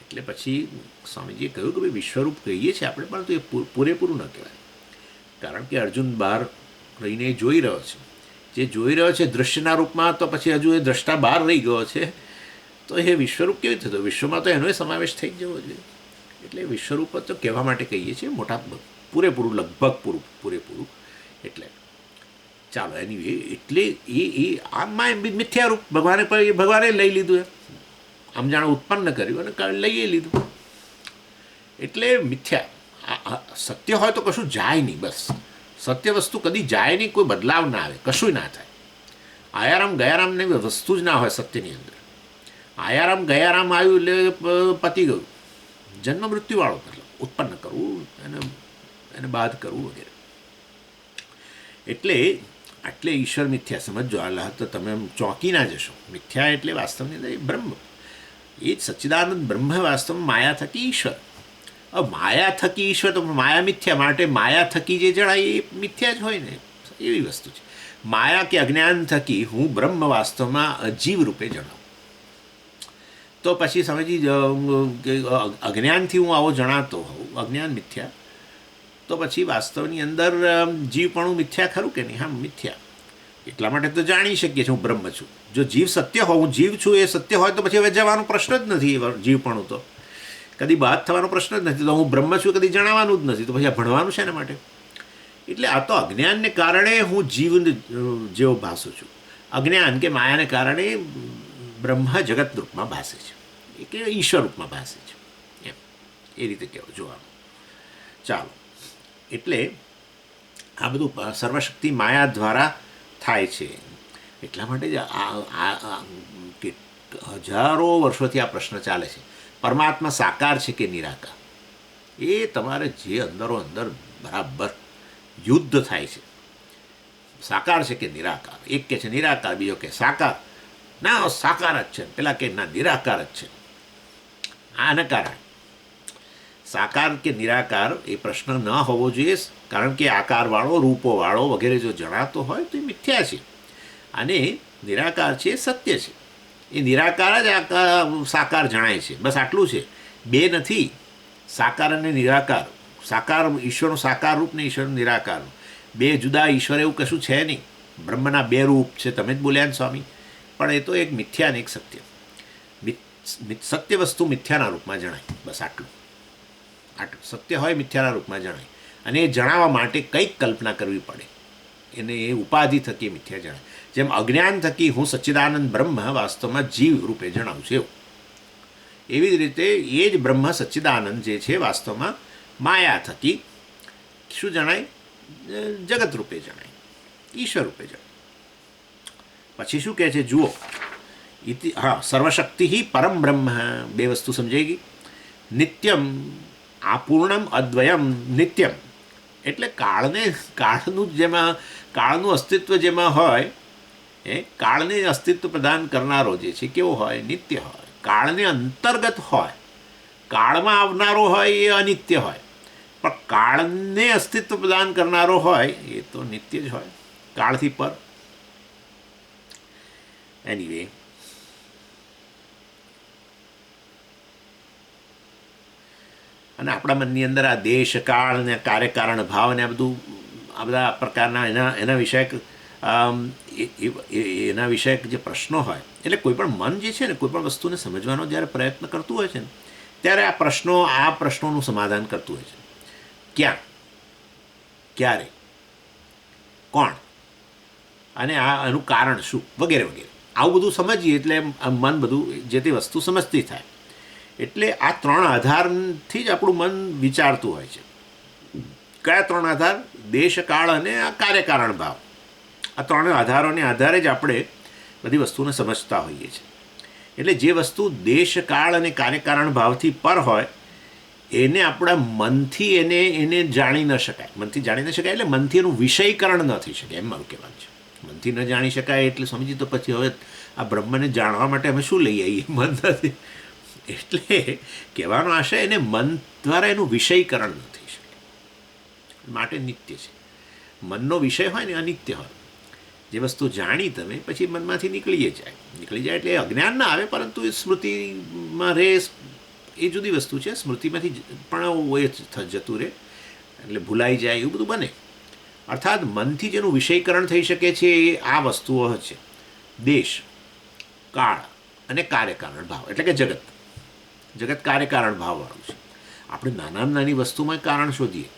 એટલે પછી સ્વામીજીએ કહ્યું કે ભાઈ વિશ્વરૂપ કહીએ છીએ આપણે, પણ તો એ પૂરેપૂરું ન કહેવાય, કારણ કે અર્જુન બહાર રહીને જોઈ રહ્યો છે, જે જોઈ રહ્યો છે દૃશ્યના રૂપમાં, તો પછી હજુ એ દ્રષ્ટા બહાર રહી ગયો છે, તો એ વિશ્વરૂપ કેવી થતો? વિશ્વમાં તો એનો સમાવેશ થઈ જવો જોઈએ. એટલે વિશ્વરૂપ તો કહેવા માટે કહીએ છીએ મોટા પૂરેપૂરું, લગભગ પૂરેપૂરું. એટલે ચાલો એની એટલે એ આમાં મિથ્યારૂપ ભગવાને લઈ લીધું, એમ આમ જાણે ઉત્પન્ન કર્યું અને લઈએ લીધું. એટલે મિથ્યા. સત્ય હોય તો કશું જાય નહીં, બસ સત્ય વસ્તુ કદી જાય નહીં, કોઈ બદલાવ ના આવે, કશું ના થાય. આયારામ ગયારામની વસ્તુ જ ના હોય સત્યની અંદર. આયારામ ગયારામ આવ્યું એટલે પતી ગયું, જન્મ મૃત્યુવાળો, મતલબ ઉત્પન્ન કરવું એને બાદ કરવું વગેરે. એટલે ઈશ્વર મિથ્યા સમજો, આ તો તમે ચોંકી ના જશો. મિથ્યા એટલે વાસ્તવની અંદર બ્રહ્મ, એ જ સચ્ચિદાનંદ બ્રહ્મ વાસ્તવમાં માયા થકી ઈશ્વર. હવે માયા થકી ઈશ્વર, તો માયા મિથ્યા, માટે માયા થકી જે જણાય એ મિથ્યા જ હોય ને, એવી વસ્તુ છે. માયા કે અજ્ઞાન થકી હું બ્રહ્મ વાસ્તવમાં અજીવ રૂપે જણાવું, તો પછી સમજી અજ્ઞાનથી હું આવો જણાતો હોઉં, અજ્ઞાન મિથ્યા, તો પછી વાસ્તવની અંદર જીવપણું મિથ્યા ખરું કે નહીં? હા, મિથ્યા. એટલા માટે તો જાણી શકીએ છીએ હું બ્રહ્મ છું. જો જીવ સત્ય હોય, હું જીવ છું એ સત્ય હોય, તો પછી હવે જવાનો પ્રશ્ન જ નથી. જીવપણું તો કદી બાદ થવાનો પ્રશ્ન જ નથી. તો હું બ્રહ્મ છું કદી જણાવવાનું જ નથી, તો પછી આ ભણવાનું છે એના માટે. એટલે આ તો અજ્ઞાનને કારણે હું જીવ જેવો ભાસું છું. અજ્ઞાન કે માયાને કારણે બ્રહ્મ જગત રૂપમાં ભાસે છે, એ કે ઈશ્વર રૂપમાં ભાસે છે, એમ એ રીતે કહેવું જોવાનું. ચાલો, એટલે આ બધું સર્વશક્તિ માયા દ્વારા થાય છે. એટલા માટે જ હજારો વર્ષોથી આ પ્રશ્ન ચાલે છે, પરમાત્મા સાકાર છે કે નિરાકાર? એ તમારે જે અંદરો અંદર બરાબર યુદ્ધ થાય છે, સાકાર છે કે નિરાકાર. એક કે છે નિરાકાર, બીજો કે સાકાર. ના, સાકાર જ છે, પેલા કે ના નિરાકાર જ છે. આના કારણે સાકાર કે નિરાકાર એ પ્રશ્ન ન હોવો જોઈએ, કારણ કે આકારવાળો, રૂપોવાળો વગેરે જો જણાતો હોય તો એ મિથ્યા છે, અને નિરાકાર છે એ સત્ય છે. એ નિરાકાર જ સાકાર જણાય છે, બસ આટલું છે. બે નથી, સાકાર અને નિરાકાર. સાકાર ઈશ્વરનું સાકાર રૂપ ને ઈશ્વરનું નિરાકાર, બે જુદા ઈશ્વર એવું કશું છે નહીં. બ્રહ્મના બે રૂપ છે, તમે જ બોલ્યા ને સ્વામી, પણ એ તો એક મિથ્યા ને એક સત્ય. સત્ય વસ્તુ મિથ્યાના રૂપમાં જણાય, બસ આટલું. સત્ય હોય મિથ્યાના રૂપમાં જણાય, અને એ જણાવવા માટે કંઈક કલ્પના કરવી પડે, એને એ ઉપાધિ થકી મિથ્યા જણાય. જેમ અજ્ઞાન થકી હું સચ્ચિદાનંદ બ્રહ્મ વાસ્તવમાં જીવ રૂપે જણાવું છું, એવું એવી જ રીતે એ જ બ્રહ્મ સચ્ચિદાનંદ જે છે વાસ્તવમાં માયા થકી શું જણાય? જગત રૂપે જણાય, ઈશ્વર રૂપે જણાય. પછી શું કહે છે જુઓ, હા, સર્વશક્તિ પરમ બ્રહ્મ, બે વસ્તુ સમજાઈ ગઈ. નિત્યમ આપૂર્ણમ અદ્વયમ નિત્યમ, એટલે કાળનું અસ્તિત્વ જેમાં હોય, એ કાળને અસ્તિત્વ પ્રદાન કરનારો જે છે કેવો હોય? નિત્ય હોય. કાળને અંતર્ગત હોય, કાળમાં આવનારો હોય એ અનિત્ય હોય, પણ કાળને અસ્તિત્વ પ્રદાન કરનારો હોય એ તો નિત્ય જ હોય, કાળથી પર. એનીવે, અને આપણા મનની અંદર આ દેશ કાળ ને કાર્યકારણ ભાવ ને આ બધા પ્રકારના એના વિષયક એના વિષયક જે પ્રશ્નો હોય, એટલે કોઈ પણ મન જે છે ને કોઈ પણ વસ્તુને સમજવાનો જ્યારે પ્રયત્ન કરતું હોય છે ને ત્યારે આ પ્રશ્નોનું સમાધાન કરતું હોય છે. ક્યાં, ક્યારે, કોણ, અને એનું કારણ શું, વગેરે વગેરે. આવું બધું સમજીએ એટલે મન બધું જે તે વસ્તુ સમજતી થાય. એટલે આ 3 આધારથી જ આપણું મન વિચારતું હોય છે. કયા 3 આધાર? દેશ કાળ અને આ કાર્યકારણ ભાવ. આ 3 આધારોને આધારે જ આપણે બધી વસ્તુને સમજતા હોઈએ છીએ. એટલે જે વસ્તુ દેશ કાળ અને કાર્યકારણ ભાવથી પર હોય એને આપણા મનથી એને જાણી ન શકાય. મનથી જાણી ન શકાય એટલે મનથી એનું વિષયીકરણ ન થઈ શકે, એમ મારું કહેવાનું છે. મનથી ન જાણી શકાય એટલે સમજી તો પછી હવે આ બ્રહ્મને જાણવા માટે અમે શું લઈ આવીએ? મન નથી. એટલે કહેવાનો આશય એને મન દ્વારા એનું વિષયીકરણ ન થઈ શકે, માટે નિત્ય છે. મનનો વિષય હોય ને અનિત્ય હોય. જે વસ્તુ જાણી તમે પછી મનમાંથી નીકળી જાય એટલે અજ્ઞાન ના આવે, પરંતુ એ સ્મૃતિમાં રહે, એ જુદી વસ્તુ છે. સ્મૃતિમાંથી પણ એ જતું રહે એટલે ભૂલાઈ જાય, એવું બધું બને. અર્થાત મનથી જેનું વિષયીકરણ થઈ શકે છે એ આ વસ્તુઓ છે: દેશ, કાળ અને કાર્યકારણ ભાવ. એટલે કે જગત કાર્યકારણ ભાવવાળું છે. આપણે નાનામાં નાની વસ્તુમાં કારણ શોધીએ.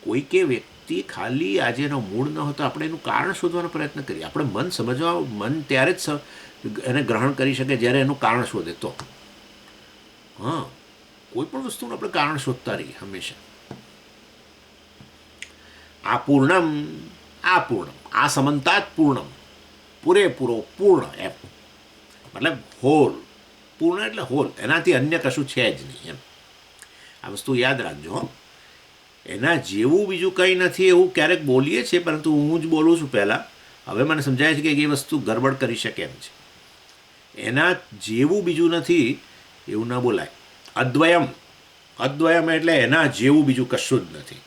કોઈ કે વ્યક્તિ ખાલી આજે એનો મૂળ ન હોય તો આપણે એનું કારણ શોધવાનો પ્રયત્ન કરીએ. આપણે મન ત્યારે જ એને ગ્રહણ કરી શકે જ્યારે એનું કારણ શોધે તો. કોઈ પણ વસ્તુનું આપણે કારણ શોધતા રહીએ હંમેશા. આ પૂર્ણમ, આ સમંતાત પૂર્ણમ, પૂરેપૂરો પૂર્ણ, એમ મતલબ હોલ. પૂર્ણ એટલે હોલ, એનાથી અન્ય કશું છે જ નહીં, એમ. આ વસ્તુ યાદ રાખજો. એના જેવું બીજું કંઈ નથી એવું ક્યારેક બોલીએ છીએ, પરંતુ હું જ બોલું છું પહેલાં. હવે મને સમજાય છે કે એ વસ્તુ ગરબડ કરી શકે એમ છે. એના જેવું બીજું નથી એવું ન બોલાય. અદ્વયમ એટલે એના જેવું બીજું કશું જ નથી.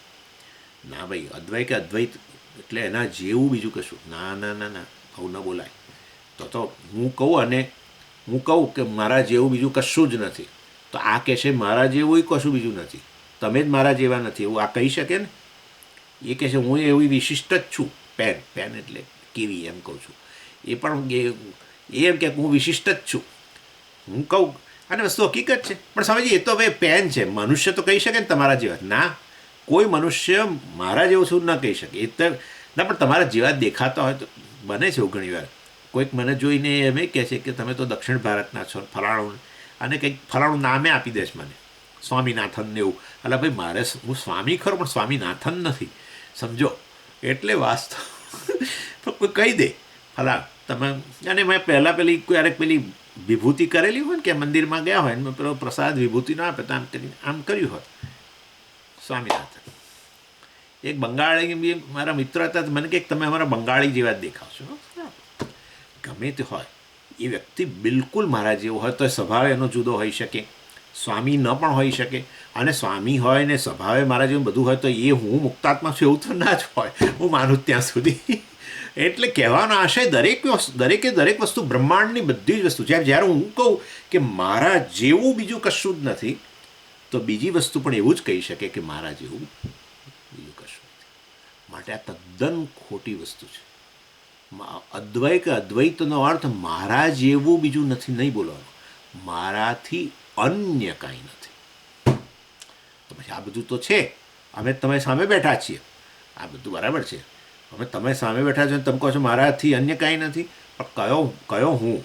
ના ભાઈ, અદ્વય કે અદ્વૈત એટલે એના જેવું બીજું કશું. ના, આવું ન બોલાય. તો હું કહું કે મારા જેવું બીજું કશું જ નથી, તો આ કહેશે મારા જેવું કશું બીજું નથી, તમે જ મારા જેવા નથી, એવું આ કહી શકે ને? એ કહેશે હું એવી વિશિષ્ટ જ છું. પેન એટલે કેવી, એમ કહું છું. એ પણ એમ કે હું વિશિષ્ટ જ છું. હું કહું અને વસ્તુ હકીકત છે. પણ સમજીએ, એ તો હવે પેન છે. મનુષ્ય તો કહી શકે ને તમારા જેવા. ના, કોઈ મનુષ્ય મારા જેવું શું ન કહી શકે. એ તો ના, પણ તમારા જેવા દેખાતા હોય તો બને છે એવું ઘણી વાર. કોઈક મને જોઈને એમ કહે છે કે તમે તો દક્ષિણ ભારતના છો, ફલાણું, અને કંઈક ફલાણું નામે આપી દે છે મને, સ્વામિનાથન ને એવું. એટલે ભાઈ હું સ્વામી ખરો પણ સ્વામિનાથન નથી, સમજો. એટલે વાસ્તવ કોઈ કહી દે ફલાણ તમે. અને મેં પહેલાં ક્યારેક પેલી વિભૂતિ કરેલી હોય ને કે મંદિરમાં ગયા હોય ને પેલો પ્રસાદ વિભૂતિ ના આપે તો આમ કરીને આમ કર્યું હોય, સ્વામિનાથન. એક બંગાળી બી મારા મિત્ર હતા, મને કહે તમે અમારા બંગાળી જેવા જ દેખાવ છો. ગમે તે હોય, એ વ્યક્તિ બિલકુલ મારા જેવો હોય તો સ્વભાવ એનો જુદો હોઈ શકે, સ્વામી ન પણ હોઈ શકે. અને સ્વામી હોય ને સ્વભાવે મારા જેવું બધું હોય તો એ હું મુક્તાત્મા છું એવું તો ના જ હોય, હું માનું ત્યાં સુધી. એટલે કહેવાનો આશય દરેક વસ્તુ, બ્રહ્માંડની બધી જ વસ્તુ, જ્યારે હું કહું કે મારા જેવું બીજું કશું જ નથી, તો બીજી વસ્તુ પણ એવું જ કહી શકે કે મારા જેવું બીજું કશું નથી. માટે આ તદ્દન ખોટી વસ્તુ છે. અદ્વય કે અદ્વૈતનો અર્થ મારા જેવું બીજું નથી, નહીં બોલવાનું. મારાથી અન્ય કાંઈ નથી. તો પછી આ બધું તો છે. અમે તમે સામે બેઠા છીએ, આ બધું બરાબર છે. અમે તમે સામે બેઠા છો, તમે કહો છો મારાથી અન્ય કાંઈ નથી. પણ કયો હું?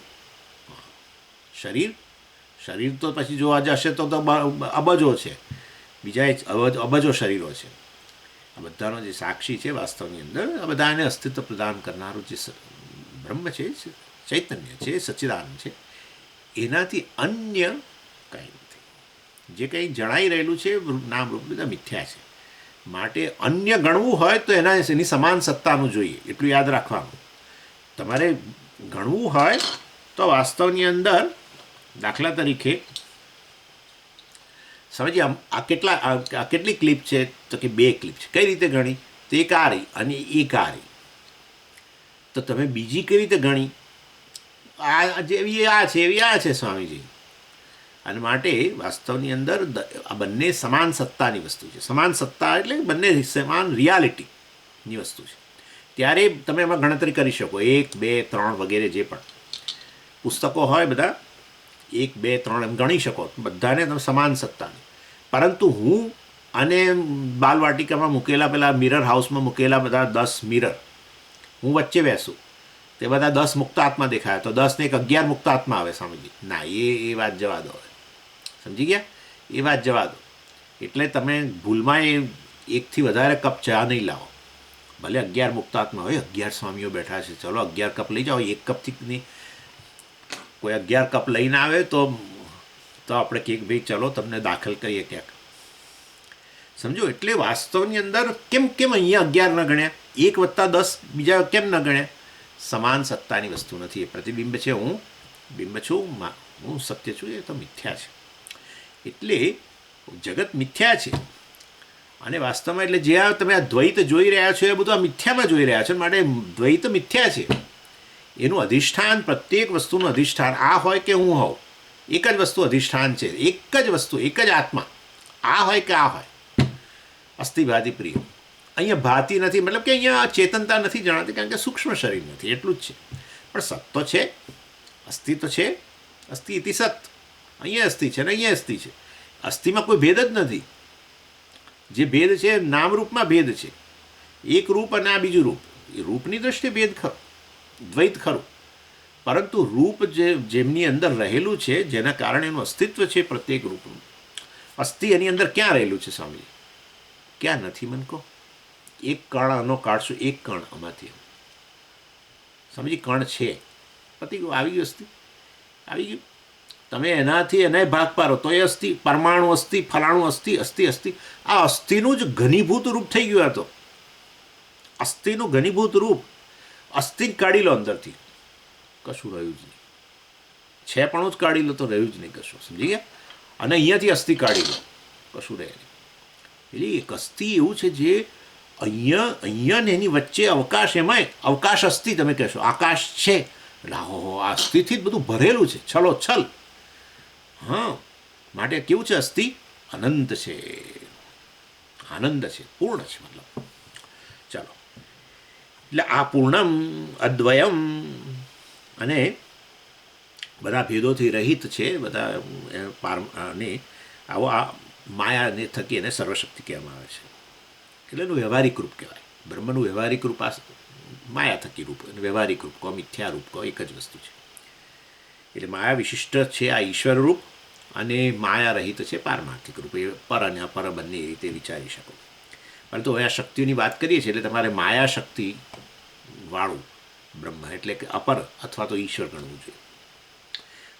શરીર તો પછી જોવા જશે તો અબજો છે, બીજા અબજો શરીરો છે. આ બધાનો જે સાક્ષી છે વાસ્તવની અંદર, આ બધાને અસ્તિત્વ પ્રદાન કરનારું જે બ્રહ્મ છે, ચૈતન્ય છે, સચ્ચિદાનંદ છે, એનાથી અન્ય કંઈ નથી. જે કંઈ જણાઈ રહેલું છે નામ રૂપ બધા મિથ્યા છે. માટે અન્ય ગણવું હોય તો એની સમાન સત્તાનું જોઈએ, એટલું યાદ રાખવાનું. તમારે ગણવું હોય તો વાસ્તવની અંદર, દાખલા તરીકે સમજીએ, આ કેટલી ક્લિપ છે? તો કે 2 ક્લિપ છે. કઈ રીતે ગણી? તો એક આ રહી અને એક આ રહી. તો તમે બીજી કઈ રીતે ગણી? આ જેવી આ છે એવી આ છે સ્વામીજી. અને માટે વાસ્તવની અંદર આ બંને સમાન સત્તાની વસ્તુ છે. સમાન સત્તા એટલે બંને સમાન રિયાલિટીની વસ્તુ છે. ત્યારે તમે એમાં ગણતરી કરી શકો 1, 2, 3 વગેરે જે પણ પુસ્તકો હોય બધા 1, 2, 3 એમ ગણી શકો બધાને તમે સમાન સત્તાની. પરંતુ હું અને બાલવાટિકામાં મૂકેલા પેલા મિરર હાઉસમાં મૂકેલા બધા 10 મિરર, હું વચ્ચે બેસું, તે બધા 10 મુક્ત આત્મા દેખાય તો 10 ને 11 મુક્ત આત્મા આવે સમજી. ના, એ વાત જવા દો, સમજી ગયા? એ વાત જવા દો. એટલે તમે ભૂલમાં એ 1થી વધારે કપ ચા નહીં લાવો. ભલે 11 મુક્ત આત્મા હોય, 11 સ્વામીઓ બેઠા છે, ચલો 11 કપ લઈ જાઓ. 1 કપથી નહીં, કોઈ 11 કપ લઈને આવે તો આપણે કહીએ ભાઈ ચલો તમને દાખલ કરીએ ક્યાંક, સમજો. એટલે વાસ્તવની અંદર કેમ અહીંયા 11 ન ગણ્યા, 1 + 10 બીજા કેમ ન ગણ્યા? સમાન સત્તાની વસ્તુ નથી. એ પ્રતિબિંબ છે, હું બિંબ છું, હું સત્ય છું, એ તો મિથ્યા છે. એટલે જગત મિથ્યા છે. અને વાસ્તવમાં એટલે જે તમે આ દ્વૈત જોઈ રહ્યા છો એ બધું આ મિથ્યામાં જોઈ રહ્યા છો. માટે દ્વૈત મિથ્યા છે. એનું અધિષ્ઠાન, પ્રત્યેક વસ્તુનું અધિષ્ઠાન આ હોય કે હું હોઉં, એક જ વસ્તુ અધિષ્ઠાન છે. એક જ વસ્તુ, એક જ આત્મા, આ હોય કે આ હોય. અસ્થિ ભાતિ પ્રિય. અહીંયા ભાતિ નથી, મતલબ કે અહીંયા ચેતનતા નથી જણાતી, કારણ કે સૂક્ષ્મ શરીર નથી, એટલું જ છે. પણ સત તો છે, અસ્થિ તો છે. અસ્થિ ઇતિ સત. અહીંયા અસ્થિ છે ને અહીંયા અસ્થિ છે. અસ્થિમાં કોઈ ભેદ જ નથી. જે ભેદ છે નામરૂપમાં ભેદ છે. એક રૂપ અને આ બીજું રૂપ. એ રૂપની દ્રષ્ટિએ ભેદ ખરો, દ્વૈત ખરું. પરંતુ રૂપ જેમની અંદર રહેલું છે, જેના કારણે એનું અસ્તિત્વ છે પ્રત્યેક રૂપનું, અસ્થિ એની અંદર ક્યાં રહેલું છે સ્વામી? ક્યાં નથી મને કહો? એક કણ આનો કાઢશું, એક કણ આમાંથી, સમજી? કણ છે, પતી ગયું, આવી ગયું અસ્થિ, આવી ગયું. તમે એનાથી એને ભાગ પાડો તો એ અસ્થિ, પરમાણુ અસ્થિ, ફલાણું અસ્થિ, અસ્થિ અસ્થિ. આ અસ્થિનું જ ઘનીભૂત રૂપ થઈ ગયું. આ તો અસ્થિનું ઘનીભૂત રૂપ. અસ્થિ જ કાઢી લો અંદરથી, કશું રહ્યું જ નહીં. છે પણ જ કાઢી લો તો રહ્યું જ નહીં કશું, સમજી ગયા? અને અહીંયાથી અસ્થિ કાઢી લો, કશું રહે નહીં. એટલે એક અસ્થિ એવું છે જે અહીંયા ને એની વચ્ચે અવકાશ, એમાંય અવકાશ અસ્થિ તમે કહેશો, આકાશ છે એટલે આ અસ્થિથી જ બધું ભરેલું છે, છલો છલ. હા, માટે કેવું છે? અસ્થિ અનંત છે, આનંદ છે, પૂર્ણ છે. મતલબ ચાલો, એટલે આ પૂર્ણમ અદ્વયમ અને બધા ભેદોથી રહિત છે, બધા ને આવો આ માયાને થકી એને સર્વશક્તિ કહેવામાં આવે છે. એટલે એનું વ્યવહારિક રૂપ કહેવાય. બ્રહ્મનું વ્યવહારિક રૂપ આ માયા થકી રૂપ, અને વ્યવહારિક રૂપ કહો, મિથ્યા રૂપ કહો, એક જ વસ્તુ છે. એટલે માયા વિશિષ્ટ છે આ ઈશ્વર રૂપ, અને માયા રહિત છે પારમાર્થિક રૂપ. એ પર અને અપર બંને એ રીતે વિચારી શકો. પરંતુ હવે આ શક્તિઓની વાત કરીએ છીએ એટલે તમારે માયા શક્તિ વાળું બ્રહ્મ એટલે કે અપર અથવા તો ઈશ્વર ગણવું જોઈએ.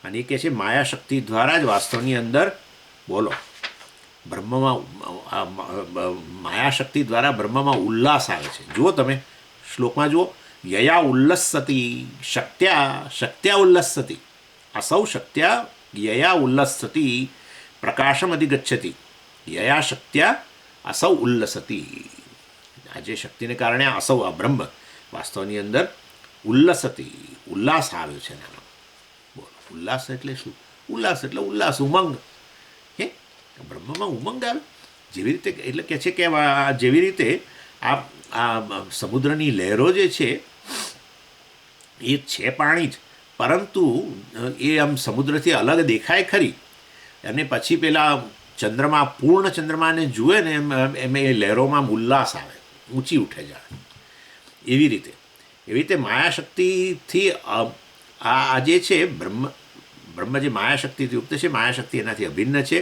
અને એ કહે છે માયા શક્તિ દ્વારા જ વાસ્તવની અંદર બોલો બ્રહ્મમાં, માયા શક્તિ દ્વારા બ્રહ્મમાં ઉલ્લાસ આવે છે. જુઓ તમે શ્લોકમાં જુઓ, યયા ઉલ્લસતી શક્ત્યા, શક્ત્યા ઉલ્લસતી, અસૌ શક્ત્યા યયા ઉલ્લસતી પ્રકાશમ અધિગચ્છતિ, યયા શક્ત્યા અસૌ ઉલ્લસતી. આ જે શક્તિને કારણે અસૌ આ બ્રહ્મ વાસ્તવની અંદર ઉલ્લસતી, ઉલ્લાસ આવ્યો છે એનામાં. બોલો, ઉલ્લાસ એટલે શું? ઉલ્લાસ એટલે ઉલ્લાસ, ઉમંગ. હે, બ્રહ્મમાં ઉમંગ આવે જેવી રીતે. એટલે કહે છે કે જેવી રીતે આ સમુદ્રની લહેરો જે છે એ છે પાણી જ, પરંતુ એ આમ સમુદ્રથી અલગ દેખાય ખરી, અને પછી પેલા ચંદ્રમા, પૂર્ણ ચંદ્રમાને જુએ ને એમ એ લહેરોમાં ઉલ્લાસ આવે, ઊંચી ઉઠે જાય. એવી રીતે માયાશક્તિથી આ જે છે બ્રહ્મ જે માયાશક્તિથી યુક્ત છે, માયાશક્તિ એનાથી અભિન્ન છે.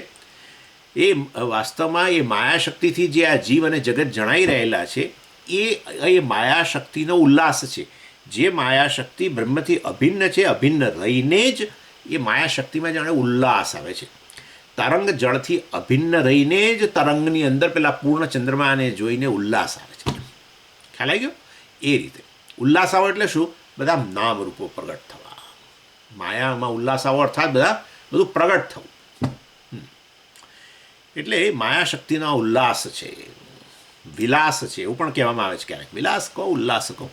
એ વાસ્તવમાં એ માયાશક્તિથી જે આ જીવ અને જગત જણાઈ રહેલા છે એ માયાશક્તિનો ઉલ્લાસ છે. જે માયાશક્તિ બ્રહ્મથી અભિન્ન છે, અભિન્ન રહીને જ એ માયાશક્તિમાં જાણે ઉલ્લાસ આવે છે. તરંગ જળથી અભિન્ન રહીને જ તરંગની અંદર પેલા પૂર્ણ ચંદ્રમાને જોઈને ઉલ્લાસ આવે છે. ખ્યાલ આવી ગયો? એ રીતે ઉલ્લાસ આવો એટલે શું? બધા નામરૂપો પ્રગટ થવા. માયામાં ઉલ્લાસ આવો અર્થાત બધું પ્રગટ થવું. એટલે માયાશક્તિનો ઉલ્લાસ છે, વિલાસ છે, એવું પણ કહેવામાં આવે છે ક્યારેક. વિલાસ કહો, ઉલ્લાસ કહો.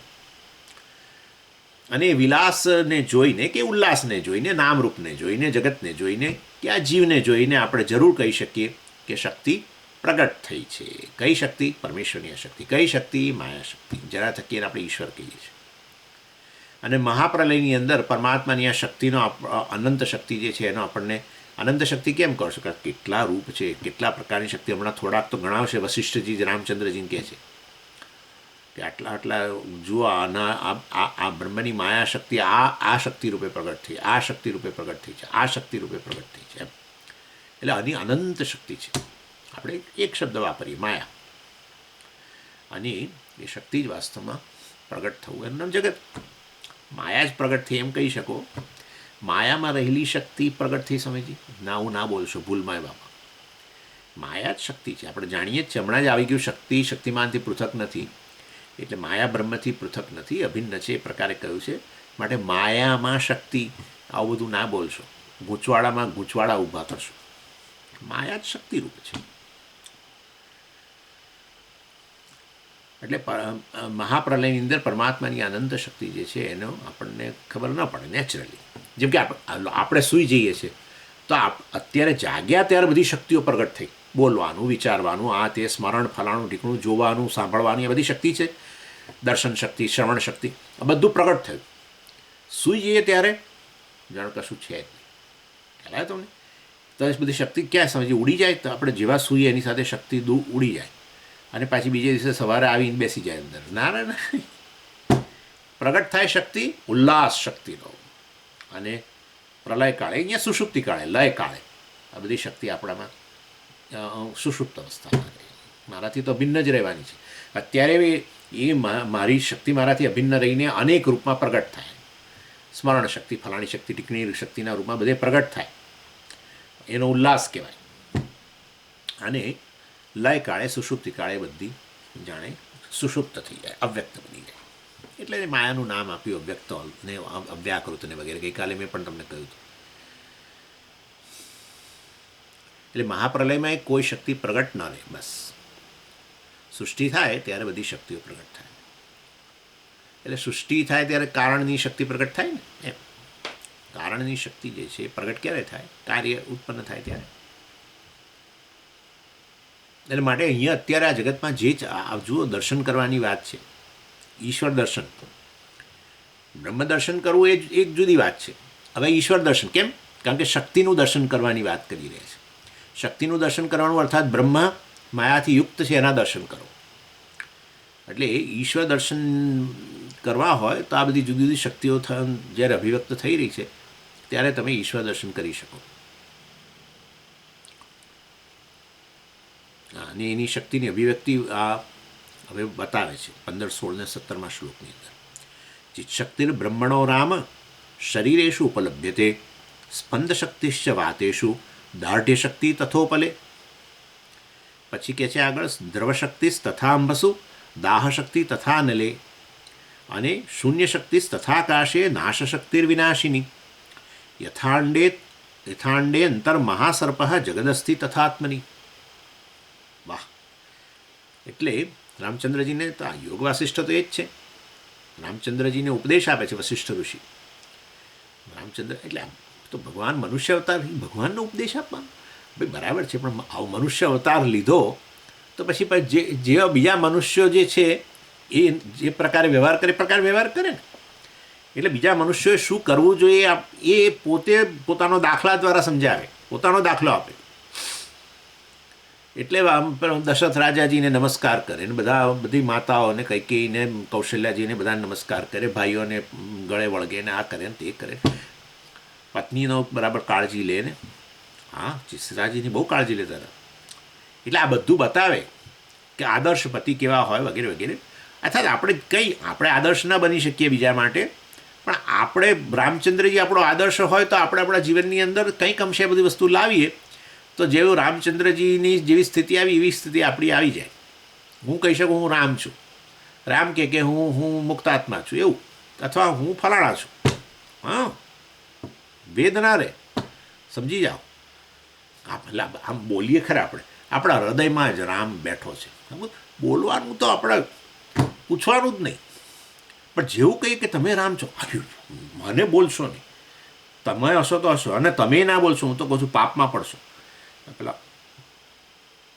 અને વિલાસને જોઈને કે ઉલ્લાસને જોઈને, નામરૂપને જોઈને, જગતને જોઈને કે આ જીવને જોઈને આપણે જરૂર કહી શકીએ કે શક્તિ પ્રગટ થઈ છે. કઈ શક્તિ? પરમેશ્વરની શક્તિ. કઈ શક્તિ? માયા શક્તિ. જરા થકી એને આપણે ઈશ્વર કહીએ છીએ. અને મહાપ્રલયની અંદર પરમાત્માની આ શક્તિનો અનંત શક્તિ જે છે એનો આપણને અનંત શક્તિ કેમ કહો છો? કેટલા રૂપ છે, કેટલા પ્રકારની શક્તિ. હમણાં થોડાક તો ગણાવશે વશિષ્ઠજી રામચંદ્રજીને કહે છે કે આટલા આટલા જુઓ, આ બ્રહ્મની માયા શક્તિ આ શક્તિ રૂપે પ્રગટ થઈ, આ શક્તિ રૂપે પ્રગટ થઈ છે, આ શક્તિ રૂપે પ્રગટ થઈ છે એમ. એટલે આની અનંત શક્તિ છે. આપણે એક શબ્દ વાપરીએ, માયા. અને એ શક્તિ જ વાસ્તવમાં પ્રગટ થવું એનું નામ જગત. માયા જ પ્રગટ થઈ એમ કહી શકો. માયામાં રહેલી શક્તિ પ્રગટ થઈ સમજી ના, હું ના બોલશો ભૂલમાં બાપા. માયા જ શક્તિ છે, આપણે જાણીએ જ છે. હમણાં જ આવી ગયું શક્તિ શક્તિમાનથી પૃથક નથી. એટલે માયા બ્રહ્મથી પૃથક નથી, અભિન્ન છે એ પ્રકારે કહ્યું છે. માટે માયામાં શક્તિ આવું બધું ના બોલશો, ગૂંચવાડામાં ગૂંચવાડા ઊભા કરશો. માયા જ શક્તિરૂપ છે. એટલે મહાપ્રલયની અંદર પરમાત્માની અનંત શક્તિ જે છે એનો આપણને ખબર ન પડે નેચરલી. જેમ કે આપણે સૂઈ જઈએ છીએ તો અત્યારે જાગ્યા ત્યારે બધી શક્તિઓ પ્રગટ થઈ. બોલવાનું, વિચારવાનું, આ તે સ્મરણ, ફલાણું ઢીકણું, જોવાનું, સાંભળવાની આ બધી શક્તિ છે. દર્શન શક્તિ, શ્રવણ શક્તિ, આ બધું પ્રગટ થયું. સૂઈ જઈએ ત્યારે જાણ કશું છે જ નહીં. ખ્યાલ તમને? તો બધી શક્તિ ક્યાં સમજી ઉડી જાય. તો આપણે જેવા સૂઈએ એની સાથે શક્તિ ઉડી જાય અને પાછી બીજે દિવસે સવારે આવીને બેસી જાય અંદર. ના ના ના, પ્રગટ થાય શક્તિ, ઉલ્લાસ શક્તિનો. અને પ્રલય કાળે, અહીંયા સુષુપ્તિ કાળે, લય કાળે આ બધી શક્તિ આપણામાં સુષુપ્ત અવસ્થામાં રહે. મારાથી તો અભિન્ન જ રહેવાની છે. અત્યારે એ મારી શક્તિ મારાથી અભિન્ન રહીને અનેક રૂપમાં પ્રગટ થાય. સ્મરણ શક્તિ, ફલાણી શક્તિ, ટીકણી શક્તિના રૂપમાં બધે પ્રગટ થાય. એનો ઉલ્લાસ કહેવાય. અને લય કાળે, સુષુપ્તિ કાળે બધી જાણે સુષુપ્ત થઈ જાય, અવ્યક્ત બની જાય. એટલે માયાનું નામ આપ્યું અવ્યક્ત ને અવ્યાકૃત ને વગેરે. ગઈકાલે મેં પણ તમને કહ્યું હતું. એટલે મહાપ્રલયમાં કોઈ શક્તિ પ્રગટ ન રહે. બસ સૃષ્ટિ થાય ત્યારે બધી શક્તિઓ પ્રગટ થાય. એટલે સૃષ્ટિ થાય ત્યારે કારણની શક્તિ પ્રગટ થાય ને એમ. કારણની શક્તિ જે છે એ પ્રગટ ક્યારે થાય? કાર્ય ઉત્પન્ન થાય ત્યારે. એટલે માટે અહીંયા અત્યારે આ જગતમાં જે જુઓ દર્શન કરવાની વાત છે, ઈશ્વર દર્શન, બ્રહ્મ દર્શન કરવું એ એક જુદી વાત છે. હવે ઈશ્વર દર્શન કેમ? કારણ કે શક્તિનું દર્શન કરવાની વાત કરી રહ્યા છે. શક્તિનું દર્શન કરવાનું અર્થાત બ્રહ્મ માયાથી યુક્ત છે એના દર્શન કરો. એટલે ઈશ્વર દર્શન કરવા હોય તો આ બધી જુદી જુદી શક્તિઓ જ્યારે અભિવ્યક્ત થઈ રહી છે ત્યારે તમે ઈશ્વર દર્શન કરી શકો. અને એની શક્તિની અભિવ્યક્તિ આ હવે બતાવે છે 15, 16 ને 17 શ્લોકની અંદર. ચિત શક્તિર બ્રહ્મણો રામ શરીરેષુ ઉપલભ્યતે સ્પંદ શક્તિશ્ચ વાતેષુ દાઢ્ય શક્તિ તથોપલે. પછી કહે છે આગળ, દ્રવશક્તિસ તથા અંબસુ દાહ શક્તિ તથા નલે અને શૂન્ય શક્તિસ તથાકાશે નાશ શક્તિર વિનાશિની યથાંડે અંતર મહાસર્પ જગદસ્થી તથાત્મની. વાહ! એટલે રામચંદ્રજીને તો આ યોગ વાસિષ્ઠ તો એ જ છે. રામચંદ્રજીને ઉપદેશ આપે છે વસિષ્ઠ ઋષિ. રામચંદ્ર એટલે તો ભગવાન મનુષ્ય અવતાર, ભગવાનનો ઉપદેશ આપવા ભાઈ બરાબર છે. પણ આવો મનુષ્ય અવતાર લીધો તો પછી જે બીજા મનુષ્યો જે છે એ જે પ્રકારે વ્યવહાર કરે એ પ્રકારે વ્યવહાર કરે ને. એટલે બીજા મનુષ્યોએ શું કરવું જોઈએ એ પોતે પોતાનો દાખલા દ્વારા સમજાવે, પોતાનો દાખલો આપે. એટલે દશરથ રાજાજીને નમસ્કાર કરે ને બધી માતાઓને કૈકેયીને કૌશલ્યાજીને બધાને નમસ્કાર કરે, ભાઈઓને ગળે વળગે ને આ કરે ને તે કરે, પત્નીનો બરાબર કાળજી લે ને. હા, ચિસરાજીની બહુ કાળજી લેતા હતા. એટલે આ બધું બતાવે કે આદર્શ પતિ કેવા હોય વગેરે વગેરે. અર્થાત આપણે આદર્શ ન બની શકીએ બીજા માટે, પણ આપણે રામચંદ્રજી આપણો આદર્શ હોય તો આપણે આપણા જીવનની અંદર કંઈક અંશે બધી વસ્તુ લાવીએ તો જેવું રામચંદ્રજીની જેવી સ્થિતિ આવી એવી સ્થિતિ આપણી આવી જાય. હું કહી શકું હું રામ છું, રામ કે હું મુક્તાત્મા છું એવું, અથવા હું ફલાણા છું. હા, ભેદ ના રહે, સમજી જાઓ. આમ બોલીએ ખરા આપણે, આપણા હૃદયમાં જ રામ બેઠો છે. બોલવાનું તો આપણે પૂછવાનું જ નહીં. પણ જેવું કહીએ કે તમે રામ છો, મને બોલશો નહીં, તમે હશો તો હશો, અને તમે ના બોલશો હું તો કહું છું પાપમાં પડશો. પેલા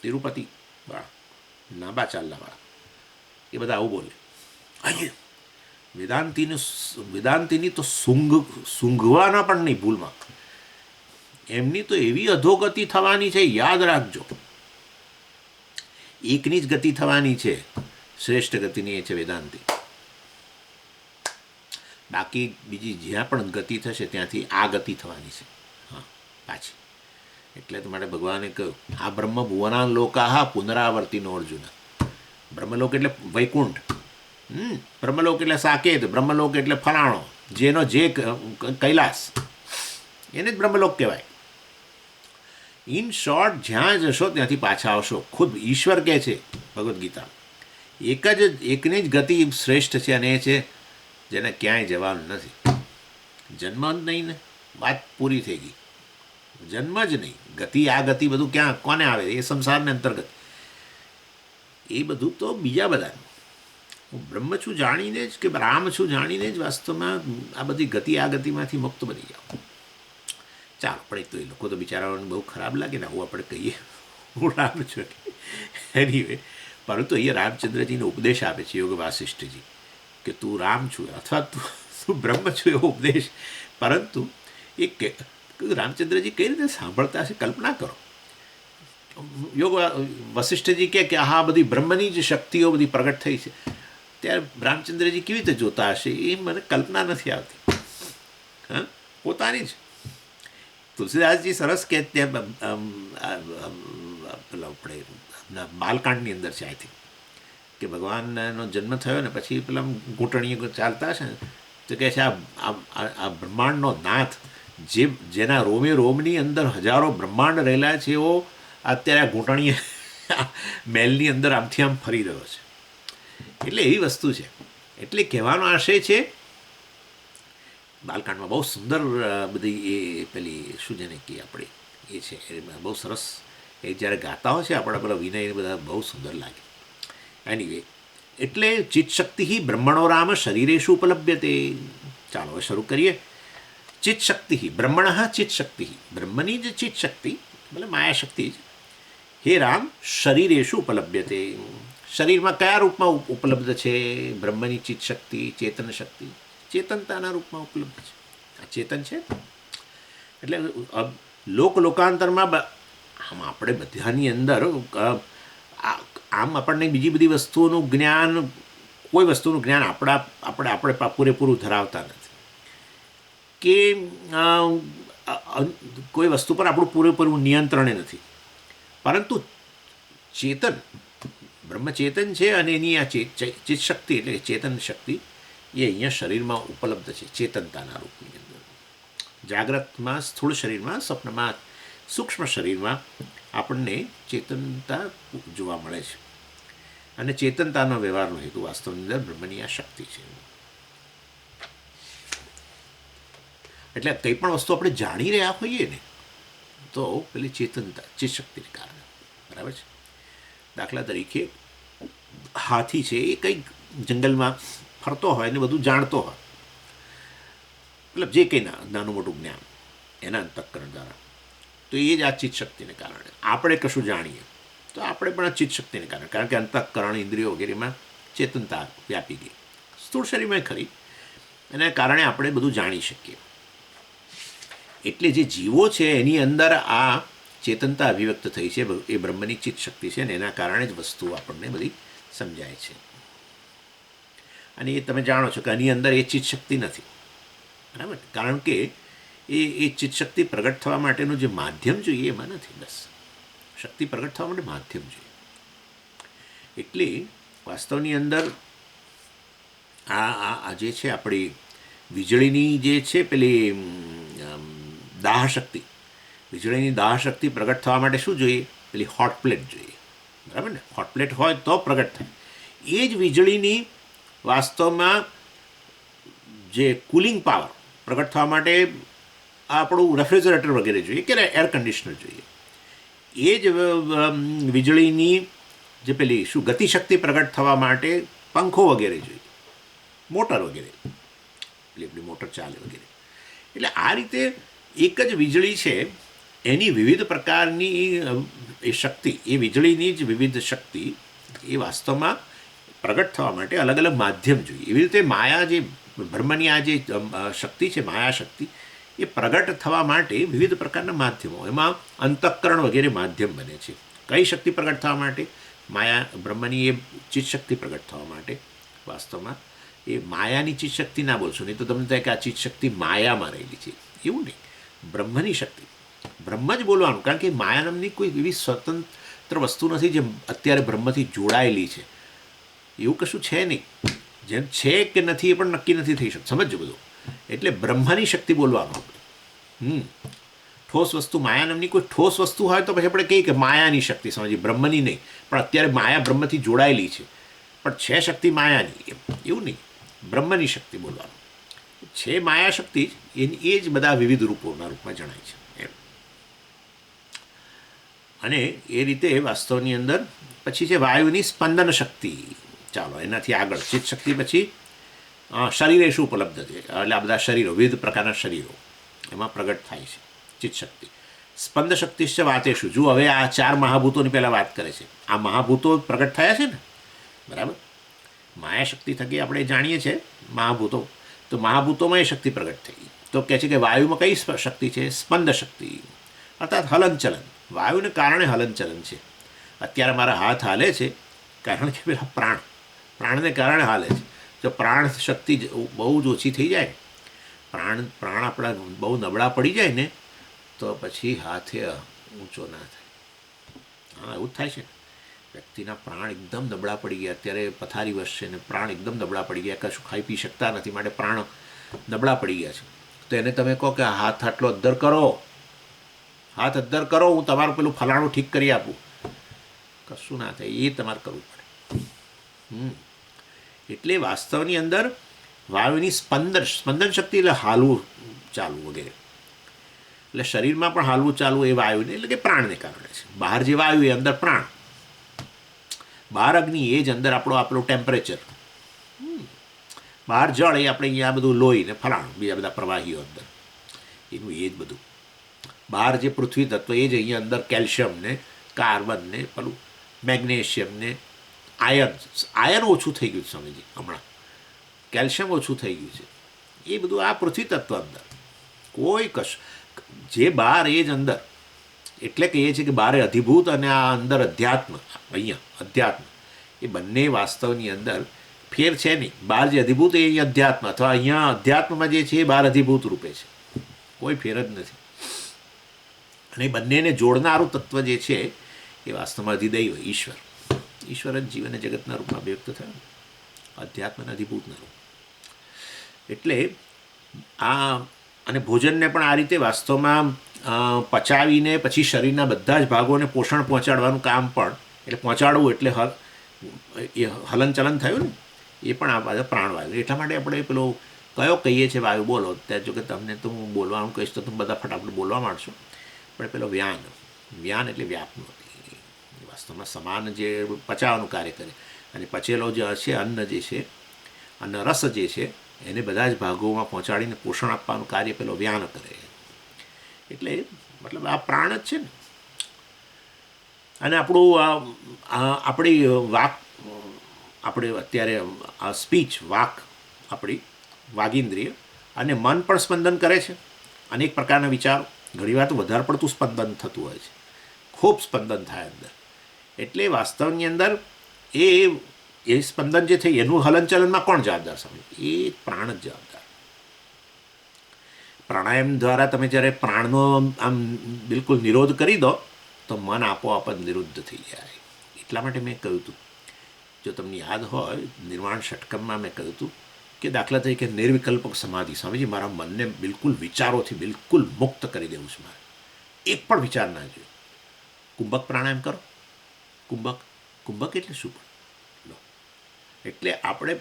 તિરુપતિ વાળા, નાબા ચાલનાવાળા, એ બધા આવું બોલે. વેદાંતિની તો સૂંઘવાના પણ નહીં ભૂલમાં. એમની તો એવી અધોગતિ થવાની છે, યાદ રાખજો. એકની જ ગતિ થવાની છે, શ્રેષ્ઠ ગતિની એ છે વેદાંતિ. બાકી બીજી જ્યાં પણ ગતિ થશે ત્યાંથી આ ગતિ થવાની છે, હા પાછી. એટલે તો માટે ભગવાને કહ્યું, આ બ્રહ્મ ભુવના લોકા પુનરાવર્તિનો અર્જુન. બ્રહ્મલોક એટલે વૈકુંઠ, બ્રહ્મલોક એટલે સાકેત, બ્રહ્મલોક એટલે ફલાણો, જેનો જે કૈલાસ, એને જ બ્રહ્મલોક કહેવાય. ઇન શોર્ટ, જ્યાં જશો ત્યાંથી પાછા આવશો. ખુદ ઈશ્વર કહે છે ભગવદ્ ગીતા, એકની જ ગતિ શ્રેષ્ઠ છે, અને એ છે જેને ક્યાંય જવાનું નથી. જન્મ જ નહીં ને, વાત પૂરી થઈ ગઈ. જન્મ જ નહીં, ગતિ આ ગતિ બધું ક્યાં કોને આવે? એ સંસારને અંતર્ગત. એ બધું તો બીજા બધાનું. હું બ્રહ્મ છું જાણીને જ, કે રામ છું જાણીને જ વાસ્તવમાં આ બધી ગતિ આ ગતિમાંથી મુક્ત બની જાઓ. ચાલો, આપણે તો એ લોકો તો બિચારાઓને બહુ ખરાબ લાગે ને આવું આપણે કહીએ હું રામ છું. એનીવે, પરંતુ અહીંયા રામચંદ્રજીનો ઉપદેશ આપે છે યોગ વાસિષ્ઠજી, કે તું રામ છું અથવા તું બ્રહ્મ છું, એવો ઉપદેશ. પરંતુ એ રામચંદ્રજી કઈ રીતે સાંભળતા હશે, કલ્પના કરો. યોગ વસિષ્ઠજી કે હા બધી બ્રહ્મની જ શક્તિઓ બધી પ્રગટ થઈ છે, ત્યારે રામચંદ્રજી કેવી રીતે જોતા હશે એ મને કલ્પના નથી આવતી. હા, પોતાની જ. તુલસીદાસજી સરસ કે ત્યાં પેલા આપણે બાલકાંડની અંદર છે આઈ થિંક, કે ભગવાનનો જન્મ થયો ને પછી પેલા ઘૂંટણીઓ ચાલતા હશે ને, તો કહે છે આ બ્રહ્માંડનો નાથ, જેના રોમે રોમની અંદર હજારો બ્રહ્માંડ રહેલા છે, એવો અત્યારે આ ઘૂંટણીએ મહેલની અંદર આમથી આમ ફરી રહ્યો છે. એટલે એવી વસ્તુ છે. એટલે કહેવાનો આશય છે, બાલકાંડમાં બહુ સુંદર બધી એ પેલી શું જેને કે આપણે એ છે, એમાં બહુ સરસ એ જ્યારે ગાતા હોય છે આપણા પેલા વિનય બધા બહુ સુંદર લાગે. એનીવે, એટલે ચિત્તશક્તિ બ્રહ્મણો રામ શરીરેશુ ઉપલભ્યતે. ચાલો હવે શરૂ કરીએ. ચિત્તશક્તિ બ્રહ્મણ ચિત્તશક્તિ, બ્રહ્મની જ ચિત્તશક્તિ એટલે માયાશક્તિ જ. હે રામ શરીરેશુ ઉપલભ્યતે. શરીરમાં કયા રૂપમાં ઉપલબ્ધ છે? બ્રહ્મની ચિત્તશક્તિ, ચેતન શક્તિ, ચેતનતાના રૂપમાં ઉપલબ્ધ છે. આ ચેતન છે. એટલે લોકાંતરમાં આમ આપણે બધાની અંદર આમ આપણને બીજી બધી વસ્તુઓનું જ્ઞાન, કોઈ વસ્તુનું જ્ઞાન આપણે પૂરેપૂરું ધરાવતા નથી, કે કોઈ વસ્તુ પર આપણું પૂરેપૂરું નિયંત્રણે નથી. પરંતુ ચેતન, બ્રહ્મચેતન છે, અને એની આ ચિત્તશક્તિ એટલે ચેતન શક્તિ એ અહીંયા શરીરમાં ઉપલબ્ધ છે, ચેતનતાના રૂપની અંદર. જાગ્રતમાં સ્થૂળ શરીરમાં, સ્વપ્નમાં સૂક્ષ્મ શરીરમાં આપણને ચેતનતા જોવા મળે છે. અને ચેતનતાનો વ્યવહારનો હેતુ વાસ્તવની અંદર બ્રહ્મની આ શક્તિ છે. એટલે કંઈ પણ વસ્તુ આપણે જાણી રહ્યા હોઈએ ને, તો પેલી ચેતનતા, ચિત્તશક્તિને કારણે. બરાબર છે. દાખલા તરીકે હાથી છે, એ કંઈક જંગલમાં ફરતો હોય ને બધું જાણતો હોય, મતલબ જે કંઈ નાનું મોટું જ્ઞાન એના અંતઃકરણ દ્વારા, તો એ જ આ ચિત્તશક્તિને કારણે. આપણે કશું જાણીએ તો આપણે પણ આ ચિત્તશક્તિને કારણે, કારણ કે અંતઃકરણ ઇન્દ્રિયો વગેરેમાં ચેતનતા વ્યાપી ગઈ, સ્થૂળ શરીરમાં ખરી, એના કારણે આપણે બધું જાણી શકીએ. એટલે જે જીવો છે એની અંદર આ ચેતનતા અભિવ્યક્ત થઈ છે, એ બ્રહ્મની ચિત્તશક્તિ છે, અને એના કારણે જ વસ્તુઓ આપણને બધી સમજાય છે. અને એ તમે જાણો છો કે આની અંદર એ ચિત્તશક્તિ નથી. બરાબર? કારણ કે એ ચિત્તશક્તિ પ્રગટ થવા માટેનું જે માધ્યમ જોઈએ એમાં નથી. બસ શક્તિ પ્રગટ થવા માટે માધ્યમ જોઈએ. એટલે વાસ્તવની અંદર આ જે છે આપણી વીજળીની જે છે પેલી દાહ શક્તિ, વીજળીની દાહ શક્તિ પ્રગટ થવા માટે શું જોઈએ? પેલી હોટ પ્લેટ જોઈએ. બરાબર ને? હોટ પ્લેટ હોય તો પ્રગટ થાય. એ જ વીજળીની વાસ્તવમાં જે કુલિંગ પાવર પ્રગટ થવા માટે આપણું રેફ્રિજરેટર વગેરે જોઈએ, કે એર કન્ડિશનર જોઈએ. એ જ વીજળીની જે પેલી શું ગતિશક્તિ પ્રગટ થવા માટે પંખો વગેરે જોઈએ. મોટર વગેરે, એટલે આપણી મોટર ચાલે વગેરે. એટલે આ રીતે એક જ વીજળી છે, એની વિવિધ પ્રકારની એ શક્તિ, એ વીજળીની જ વિવિધ શક્તિ એ વાસ્તવમાં પ્રગટ થવા માટે અલગ અલગ માધ્યમ જોઈએ. એવી રીતે માયા જે બ્રહ્મની આ જે શક્તિ છે, માયા શક્તિ, એ પ્રગટ થવા માટે વિવિધ પ્રકારના માધ્યમો, એમાં અંતઃકરણ વગેરે માધ્યમ બને છે. કઈ શક્તિ પ્રગટ થવા માટે? માયા બ્રહ્મની એ ચિત્ત શક્તિ પ્રગટ થવા માટે. વાસ્તવમાં એ માયાની ચિત્ત શક્તિ ના બોલશો, નહીં તો તમને થાય કે આ ચિત્ત શક્તિ માયામાં રહેલી છે. એવું નહીં, બ્રહ્મની શક્તિ, બ્રહ્મ જ બોલવાનું, કારણ કે માયા નામની કોઈ એવી સ્વતંત્ર વસ્તુ નથી જે અત્યારે બ્રહ્મથી જોડાયેલી છે. એવું કશું છે નહીં. જેમ છે કે નથી એ પણ નક્કી નથી થઈ શકતું. સમજો બધું. એટલે બ્રહ્મની શક્તિ બોલવાનું આપણે. ઠોસ વસ્તુ, માયા નામની કોઈ ઠોસ વસ્તુ હોય તો પછી આપણે કહીએ કે માયાની શક્તિ સમજીએ, બ્રહ્મની નહીં. પણ અત્યારે માયા બ્રહ્મથી જોડાયેલી છે, પણ છે શક્તિ માયાની, એવું નહીં. બ્રહ્મની શક્તિ બોલવાનું છે, માયા શક્તિ એની એ જ બધા વિવિધ રૂપોના રૂપમાં જણાય છે એમ. અને એ રીતે વાસ્તવની અંદર પછી છે વાયુની સ્પંદન શક્તિ. ચાલો એનાથી આગળ ચિત્ત શક્તિ પછી શરીરે શું ઉપલબ્ધ છે, એટલે આ બધા શરીરો, વિવિધ પ્રકારના શરીરો એમાં પ્રગટ થાય છે ચિત્ત શક્તિ. સ્પંદ શક્તિ છે વાતેશું. જો હવે આ 4 મહાભૂતોની પહેલાં વાત કરે છે. આ મહાભૂતો પ્રગટ થયા છે ને, બરાબર. માયા શક્તિ થકી આપણે જાણીએ છીએ મહાભૂતો, તો મહાભૂતોમાં એ શક્તિ પ્રગટ થઈ. તો કહે છે કે વાયુમાં કઈ શક્તિ છે? સ્પંદ શક્તિ, અર્થાત હલનચલન. વાયુને કારણે હલનચલન છે. અત્યારે મારા હાથ હાલે છે કારણ કે પેલા પ્રાણને કારણે હાલે છે. જો પ્રાણ શક્તિ બહુ જ ઓછી થઈ જાય, પ્રાણ આપણા બહુ નબળા પડી જાય ને, તો પછી હાથે ઊંચો ના થાય. હા, એવું જ થાય છે. વ્યક્તિના પ્રાણ એકદમ નબળા પડી ગયા, અત્યારે પથારી વસશે ને પ્રાણ એકદમ નબળા પડી ગયા, કશું ખાઈ પી શકતા નથી, માટે પ્રાણ નબળા પડી ગયા છે. તો એને તમે કહો કે હાથ આટલો અદ્ધર કરો, હાથ અદ્ધર કરો, હું તમારું પેલું ફલાણું ઠીક કરી આપું, કશું ના થાય. એ તમારે કરવું પડે. એટલે વાસ્તવની અંદર વાયુની સ્પંદન શક્તિ, એટલે હાલવું ચાલવું વગેરે. એટલે શરીરમાં પણ હાલવું ચાલવું એ વાયુને, એટલે કે પ્રાણને કારણે છે. બહાર જે વાયુ એ અંદર પ્રાણ, બહાર અગ્નિ એ જ અંદર આપણું ટેમ્પરેચર, બહાર જળ એ આપણે અહીંયા બધું લોહી ને ફલાણું બીજા બધા પ્રવાહીઓ અંદર એનું એ જ બધું. બહાર જે પૃથ્વી તત્વ એ જ અહીંયા અંદર કેલ્શિયમ ને કાર્બન ને પેલું મેગ્નેશિયમ ને આયર્ન ઓછું થઈ ગયું છે સ્વામીજી હમણાં, કેલ્શિયમ ઓછું થઈ ગયું છે. એ બધું આ પૃથ્વી તત્વ અંદર કોઈ જે બહાર એ જ અંદર. એટલે કહીએ છીએ કે બહાર અધિભૂત અને આ અંદર અધ્યાત્મ, અહીંયા અધ્યાત્મ, એ બંને વાસ્તવની અંદર ફેર છે નહીં. બહાર જે અધિભૂત એ અહીંયા અધ્યાત્મ, અથવા અહીંયા અધ્યાત્મમાં જે છે એ બહાર અધિભૂત રૂપે છે, કોઈ ફેર જ નથી. અને બંનેને જોડનારું તત્વ જે છે એ વાસ્તવમાં અધિદૈવ ઈશ્વર. ઈશ્વર જ જીવન જગતના રૂપમાં વ્યક્ત થયો, અધ્યાત્મના અધિભૂતના રૂપ. એટલે આ અને ભોજનને પણ આ રીતે વાસ્તવમાં પચાવીને પછી શરીરના બધા જ ભાગોને પોષણ પહોંચાડવાનું કામ પણ, એટલે પહોંચાડવું એટલે એ હલનચલન થયું ને, એ પણ આ બધા પ્રાણવાયુ. એટલા માટે આપણે પેલો કયો કહીએ છીએ વાયુ બોલો, ત્યાં જો કે તમને તો હું બોલવાનું કહીશ તો તમે બધા ફટાફટ બોલવા માંડશો. પણ પેલો વ્યાન એટલે વ્યાપનું હતી. વાસ્તવમાં સમાન જે પચાવવાનું કાર્ય કરે, અને પચેલો જે છે અન્ન જે છે, અન્ન રસ જે છે, એને બધા જ ભાગોમાં પહોંચાડીને પોષણ આપવાનું કાર્ય પેલો વ્યાન કરે. એટલે મતલબ આ પ્રાણ જ છે ને. અને આપણી વાક, આપણે અત્યારે આ સ્પીચ, વાક, આપણી વાગિન્દ્રિય અને મન પણ સ્પંદન કરે છે. અનેક પ્રકારના વિચારો, ઘણીવાર તો વધારે પડતું સ્પંદન થતું હોય છે, ખૂબ સ્પંદન થાય અંદર. એટલે વાસ્તવની અંદર એ સ્પંદન જે થઈ એનું હલનચલનમાં કોણ જવાબદાર સમય? એ પ્રાણ જ જવાબદાર. પ્રાણાયામ દ્વારા તમે જ્યારે પ્રાણનો આમ બિલકુલ નિરોધ કરી દો તો મન આપોઆપ જ નિરુદ્ધ થઈ જાય. એટલા માટે મેં કહ્યું હતું, જો તમને યાદ હોય નિર્વાણ ષટકમમાં મેં કહ્યું હતું કે દાખલા તરીકે નિર્વિકલ્પક સમાધિ, સ્વામીજી મારા મનને બિલકુલ વિચારોથી બિલકુલ મુક્ત કરી દેવું છે મારે, એક પણ વિચાર ના જોઈએ. કુંભક પ્રાણાયામ કરો. કુંભક એટલે શું? એટલે આપણે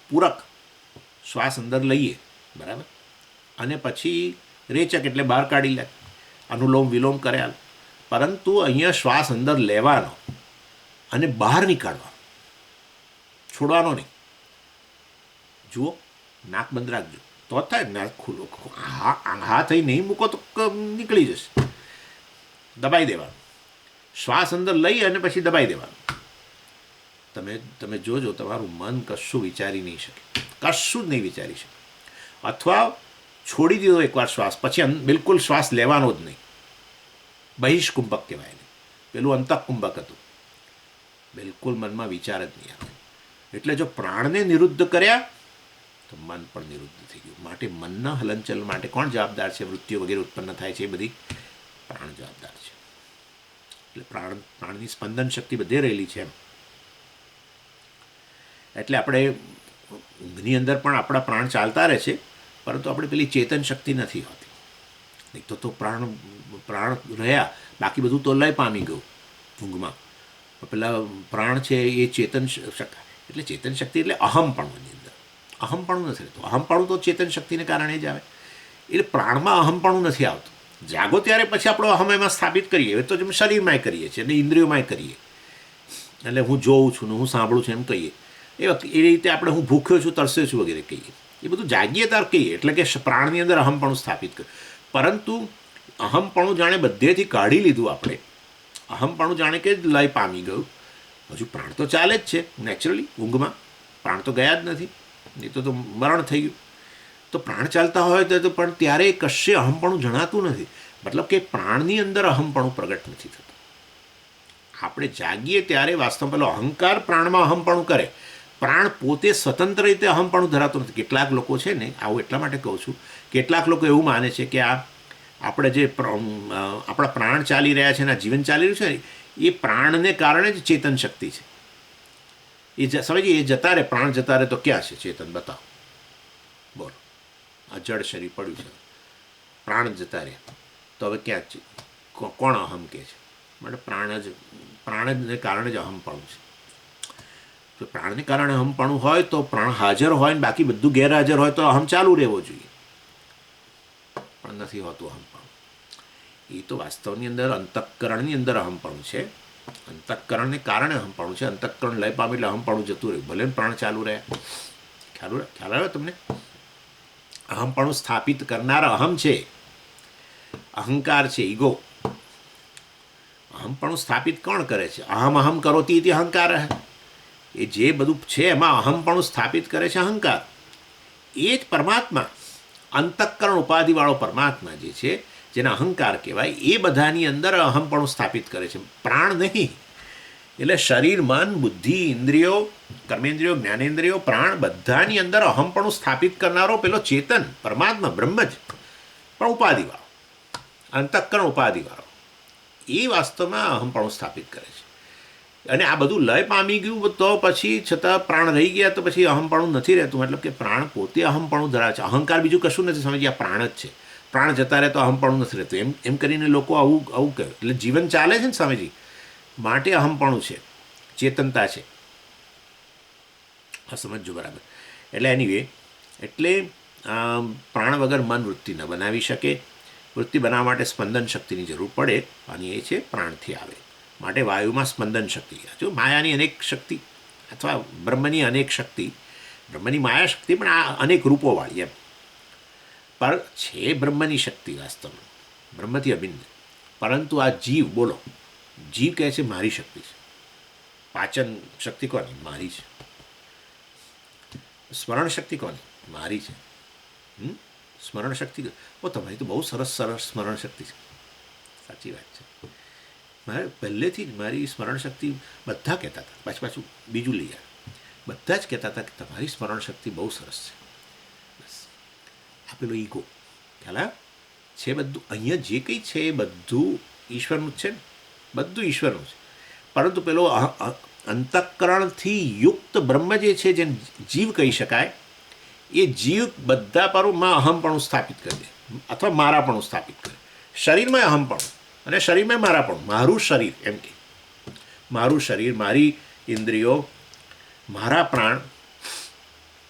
પૂરક શ્વાસ અંદર લઈએ, બરાબર, અને પછી રેચક એટલે બહાર કાઢી લે, અનુલોમ વિલોમ કર્યા. પરંતુ અહીંયા શ્વાસ અંદર લેવાનો અને બહાર નીકાળવાનો, છોડવાનો નહીં. જુઓ, નાક બંધ રાખજો તો જ થાય. નાક ખુલ્લો હા થઈ નહીં મૂકો તો નીકળી જશે. દબાઈ દેવાનું, શ્વાસ અંદર લઈ અને પછી દબાઈ દેવાનું. તમે જોજો તમારું મન કશું વિચારી નહીં શકે, કશું જ નહીં વિચારી શકે. અથવા છોડી દીધો એકવાર શ્વાસ, પછી બિલકુલ શ્વાસ લેવાનો જ નહીં. બહિષ્કુંભક કહેવાય નહીં, પેલું અંતઃકુંભક હતું. બિલકુલ મનમાં વિચાર જ નહીં આવે. એટલે જો પ્રાણને નિરુદ્ધ કર્યા તો મન પણ નિરુદ્ધ થઈ ગયું. માટે મનના હલનચલન માટે કોણ જવાબદાર છે? વૃત્તિઓ વગેરે ઉત્પન્ન થાય છે એ બધી પ્રાણ જવાબદાર છે. એટલે પ્રાણની સ્પંદન શક્તિ બધે રહેલી છે એમ. એટલે આપણે ઊંઘની અંદર પણ આપણા પ્રાણ ચાલતા રહે છે, પરંતુ આપણે પેલી ચેતન શક્તિ નથી હોતી. નહીં તો પ્રાણ રહ્યા, બાકી બધું તો લય પામી ગયું ઊંઘમાં. પેલા પ્રાણ છે એ ચેતન શક્તિ, એટલે ચેતન શક્તિ એટલે અહમપણુંની અંદર અહમપણું નથી રહેતું. અહમપણું તો ચેતન શક્તિને કારણે જ આવે. એટલે પ્રાણમાં અહમપણું નથી આવતું. જાગો ત્યારે પછી આપણો અહમ એમાં સ્થાપિત કરીએ. હવે તો જેમ શરીરમાંય કરીએ છીએ અને ઇન્દ્રિયોમાંય કરીએ. એટલે હું જોઉં છું ને હું સાંભળું છું એમ કહીએ. એ રીતે આપણે હું ભૂખ્યો છું, તરસ્યો છું વગેરે કહીએ. એ બધું જાગીએ ત્યારે કહીએ, એટલે કે પ્રાણની અંદર અહમપણું સ્થાપિત કર્યું. પરંતુ અહમપણું જાણે બધેથી કાઢી લીધું આપણે. અહમપણું જાણે કે લય પામી ગયું. હજુ પ્રાણ તો ચાલે જ છે નેચરલી. ઊંઘમાં પ્રાણ તો ગયા જ નથી, નહીં તો મરણ થઈ ગયું. તો પ્રાણ ચાલતા હોય તો પણ ત્યારે કશે અહમપણું જણાતું નથી. મતલબ કે પ્રાણની અંદર અહમપણું પ્રગટ નથી થતું. આપણે જાગીએ ત્યારે વાસ્તવમાં પેલો અહંકાર પ્રાણમાં અહમપણું કરે. પ્રાણ પોતે સ્વતંત્ર રીતે અહમપણું ધરાતું નથી. કેટલાક લોકો છે ને, આવું એટલા માટે કહું છું, કેટલાક લોકો એવું માને છે કે આપણે જે આપણા પ્રાણ ચાલી રહ્યા છે ને, જીવન ચાલી રહ્યું છે ને, એ પ્રાણને કારણે જ ચેતન શક્તિ છે. સમજીએ, એ જતા રહે, પ્રાણ જતા રહે તો ક્યાં છે ચેતન? બતાવો, બોલો. આ જડ શરીર પડ્યું છે, પ્રાણ જતા રહે તો હવે ક્યાં છે? કોણ અહમ કે છે? માટે પ્રાણને કારણે જ અહમપણું છે. તો પ્રાણને કારણે અહમપણું હોય તો પ્રાણ હાજર હોય ને બાકી બધું ગેરહાજર હોય તો અહમ ચાલુ રહેવો જોઈએ, પણ નથી હોતું અહમપણું. એ તો વાસ્તવની અંદર અંતઃકરણની અંદર અહમપણું છે. અંતઃકરણને કારણે અહમપણું છે. અંતઃકરણ લય પામે એટલે અહમપણું જતું રહ્યું, ભલે પ્રાણ ચાલુ રહે. ખ્યાલ આવ્યો તમને? અહમપણું સ્થાપિત કરનાર અહમ છે, અહંકાર છે, ઈગો. અહમપણું સ્થાપિત કોણ કરે છે? અહમ કરોતી ઇતિ અહંકાર. એ જે બધું છે એમાં અહમપણું સ્થાપિત કરે છે અહંકાર. એ જ પરમાત્મા, અંતઃકરણ ઉપાધિવાળો પરમાત્મા જે છે, જેને અહંકાર કહેવાય, એ બધાની અંદર અહમપણું સ્થાપિત કરે છે, પ્રાણ નહીં. એટલે શરીર, મન, બુદ્ધિ, ઇન્દ્રિયો, કર્મેન્દ્રિયો, જ્ઞાનેન્દ્રિયો, પ્રાણ બધાની અંદર અહમપણું સ્થાપિત કરનારો પેલો ચેતન પરમાત્મા બ્રહ્મ જ, પણ ઉપાધિવાળો, અંતઃકરણ ઉપાધિવાળો, એ વાસ્તવમાં અહમપણું સ્થાપિત કરે છે. અને આ બધું લય પામી ગયું તો પછી છતાં પ્રાણ રહી ગયા તો પછી અહમપણું નથી રહેતું. મતલબ કે પ્રાણ પોતે અહમપણું ધરાવે છે. અહંકાર બીજું કશું નથી. સમજી, આ પ્રાણ જ છે. પ્રાણ જતા રહે તો અહમપણું નથી રહેતું. એમ કરીને લોકો આવું કહે. એટલે જીવન ચાલે છે ને સ્વામીજી, માટે અહમપણું છે, ચેતનતા છે. આ સમજો બરાબર. એટલે એનીવે, એટલે પ્રાણ વગર મન વૃત્તિ ન બનાવી શકે. વૃત્તિ બનાવવા માટે સ્પંદન શક્તિની જરૂર પડે, અને એ છે પ્રાણથી આવે. માટે વાયુમાં સ્પંદન શક્તિ. જો માયાની અનેક શક્તિ અથવા બ્રહ્મની અનેક શક્તિ, બ્રહ્મની માયા શક્તિ પણ આ અનેક રૂપોવાળી એમ, પર છે બ્રહ્મની શક્તિ વાસ્તવમાં, બ્રહ્મથી અભિન્ન. પરંતુ આ જીવ, બોલો, જીવ કહે છે મારી શક્તિ છે. પાચન શક્તિ કોની? મારી છે. સ્મરણ શક્તિ કોની? મારી છે. સ્મરણ શક્તિ તમારી તો બહુ સરસ સ્મરણ શક્તિ છે. સાચી વાત છે. મારે પહેલેથી જ મારી સ્મરણ શક્તિ બધા કહેતા હતા. પાછું બીજું લઈ આવે, બધા જ કહેતા હતા કે તમારી સ્મરણ શક્તિ બહુ સરસ છે. બસ આ પેલો ઈગો ખ્યાલ છે. બધું અહીંયા જે કંઈ છે એ બધું ઈશ્વરનું જ છે ને, બધું ઈશ્વરનું છે. પરંતુ પેલો અંતઃકરણથી યુક્ત બ્રહ્મ જે છે, જે જીવ કહી શકાય, એ જીવ બધા પરોમાં અહમપણું સ્થાપિત કરી દે, અથવા મારાપણું સ્થાપિત કરે. શરીરમાં અહમપણું અને શરીરમાં મારાપણું. મારું શરીર એમ કે, મારું શરીર, મારી ઇન્દ્રિયો, મારા પ્રાણ,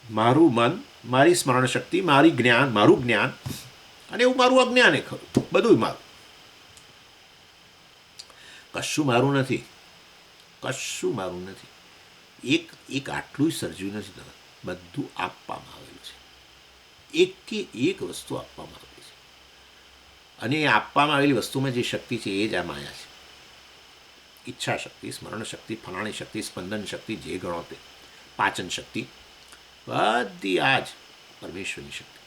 મારું મન, મારી સ્મરણ શક્તિ, મારું જ્ઞાન, અને એવું મારું અજ્ઞાન. એ ખરું, બધું મારું. કશું મારું નથી, કશું મારું નથી. એક આટલું સર્જ્યું નથી તમે. બધું આપવામાં આવેલું છે, એક કે એક વસ્તુ આપવામાં આવેલી છે, અને એ આપવામાં આવેલી વસ્તુમાં જે શક્તિ છે એ જ આ માયા છે. ઈચ્છા શક્તિ, સ્મરણ શક્તિ, ફલાણી શક્તિ, સ્પંદન શક્તિ, જે ગણો તે, પાચન શક્તિ, બધી આ જ પરમેશ્વરની શક્તિ.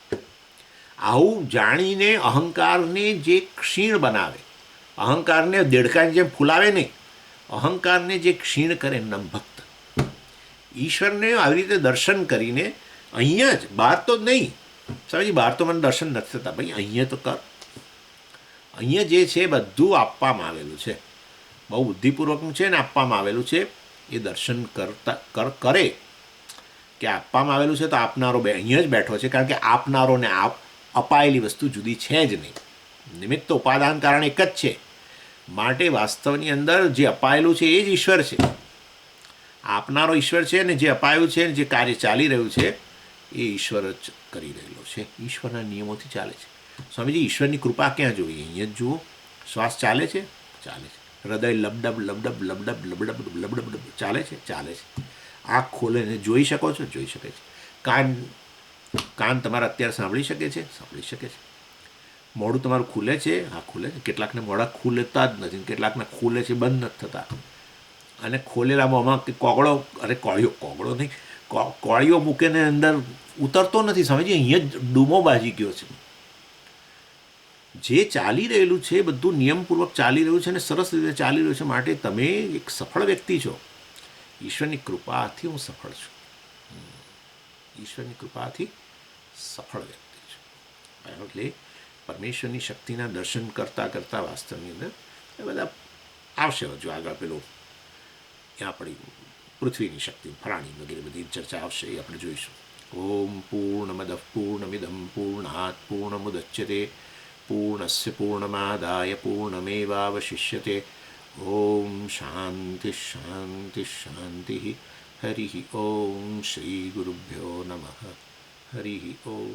આવું જાણીને અહંકારને જે ક્ષીણ બનાવે, અહંકારને દેડકાની જેમ ફૂલાવે નહીં, અહંકારને જે ક્ષીણ કરે નમભક્ત, ઈશ્વરને આવી રીતે દર્શન કરીને અહીંયા જ, બહાર તો નહીં સ્વામીજી, બહાર તો મને દર્શન નથી થતા, ભાઈ અહીંયા તો કર. અહીંયા જે છે બધું આપવામાં આવેલું છે, બહુ બુદ્ધિપૂર્વકનું છે ને આપવામાં આવેલું છે. એ દર્શન કરે કે આપવામાં આવેલું છે તો આપનારો અહીંયા જ બેઠો છે, કારણ કે આપનારોને અપાયેલી વસ્તુ જુદી છે જ નહીં. નિમિત્ત ઉપાદાન કારણ એક જ છે, માટે વાસ્તવની અંદર જે અપાયેલું છે એ જ ઈશ્વર છે, આપનારો ઈશ્વર છે, ને જે અપાયું છે, જે કાર્ય ચાલી રહ્યું છે એ ઈશ્વર જ કરી રહેલો છે, ઈશ્વરના નિયમોથી ચાલે છે. સ્વામીજી, ઈશ્વરની કૃપા ક્યાં જોઈએ? અહીંયા જ જુઓ. શ્વાસ ચાલે છે, ચાલે છે. હૃદય લબડબ લબડબ લબડબ લબડબ લબડબ ચાલે છે, ચાલે છે. આંખ ખોલીને જોઈ શકો છો, જોઈ શકે છે. કાન તમારા અત્યારે સાંભળી શકે છે, સાંભળી શકે છે. મોઢું તમારું ખુલે છે, હા ખુલે છે. કેટલાકને મોઢા ખુલતા જ નથી, કેટલાકને ખુલે છે, બંધ નથી થતા. અને ખોલેલા મોંમાં કે કોગળો, અરે કોગળો નહીં, કોળીઓ મૂકીને અંદર ઉતરતો નથી. સમજીએ, અહીંયા જ ડૂમો બાજી ગયો છે. જે ચાલી રહેલું છે બધું નિયમપૂર્વક ચાલી રહ્યું છે, અને સરસ રીતે ચાલી રહ્યું છે. માટે તમે એક સફળ વ્યક્તિ છો. ઈશ્વરની કૃપાથી હું સફળ છું. ઈશ્વરની કૃપાથી સફળ વ્યક્તિ છું. એટલે પરમેશ્વરની શક્તિના દર્શન કરતાં કરતાં વાસ્તવની અંદર એ બધા આવશે. હજુ આગળ પેલું આપણી પૃથ્વીની શક્તિ, ફરાણી વગેરે બધી ચર્ચા આવશે, એ આપણે જોઈશું. ઓમ પૂર્ણમદ પૂર્ણમિદમ પૂર્ણાત પૂર્ણમુદચ્યતે પૂર્ણસ્ય પૂર્ણમાદાય પૂર્ણમેવાવશિષ્યતે. ઓમ શાંતિ શાંતિ શાંતિ. હરિ ઓમ શ્રી ગુરુભ્યો નમઃ. હરિ ઓમ.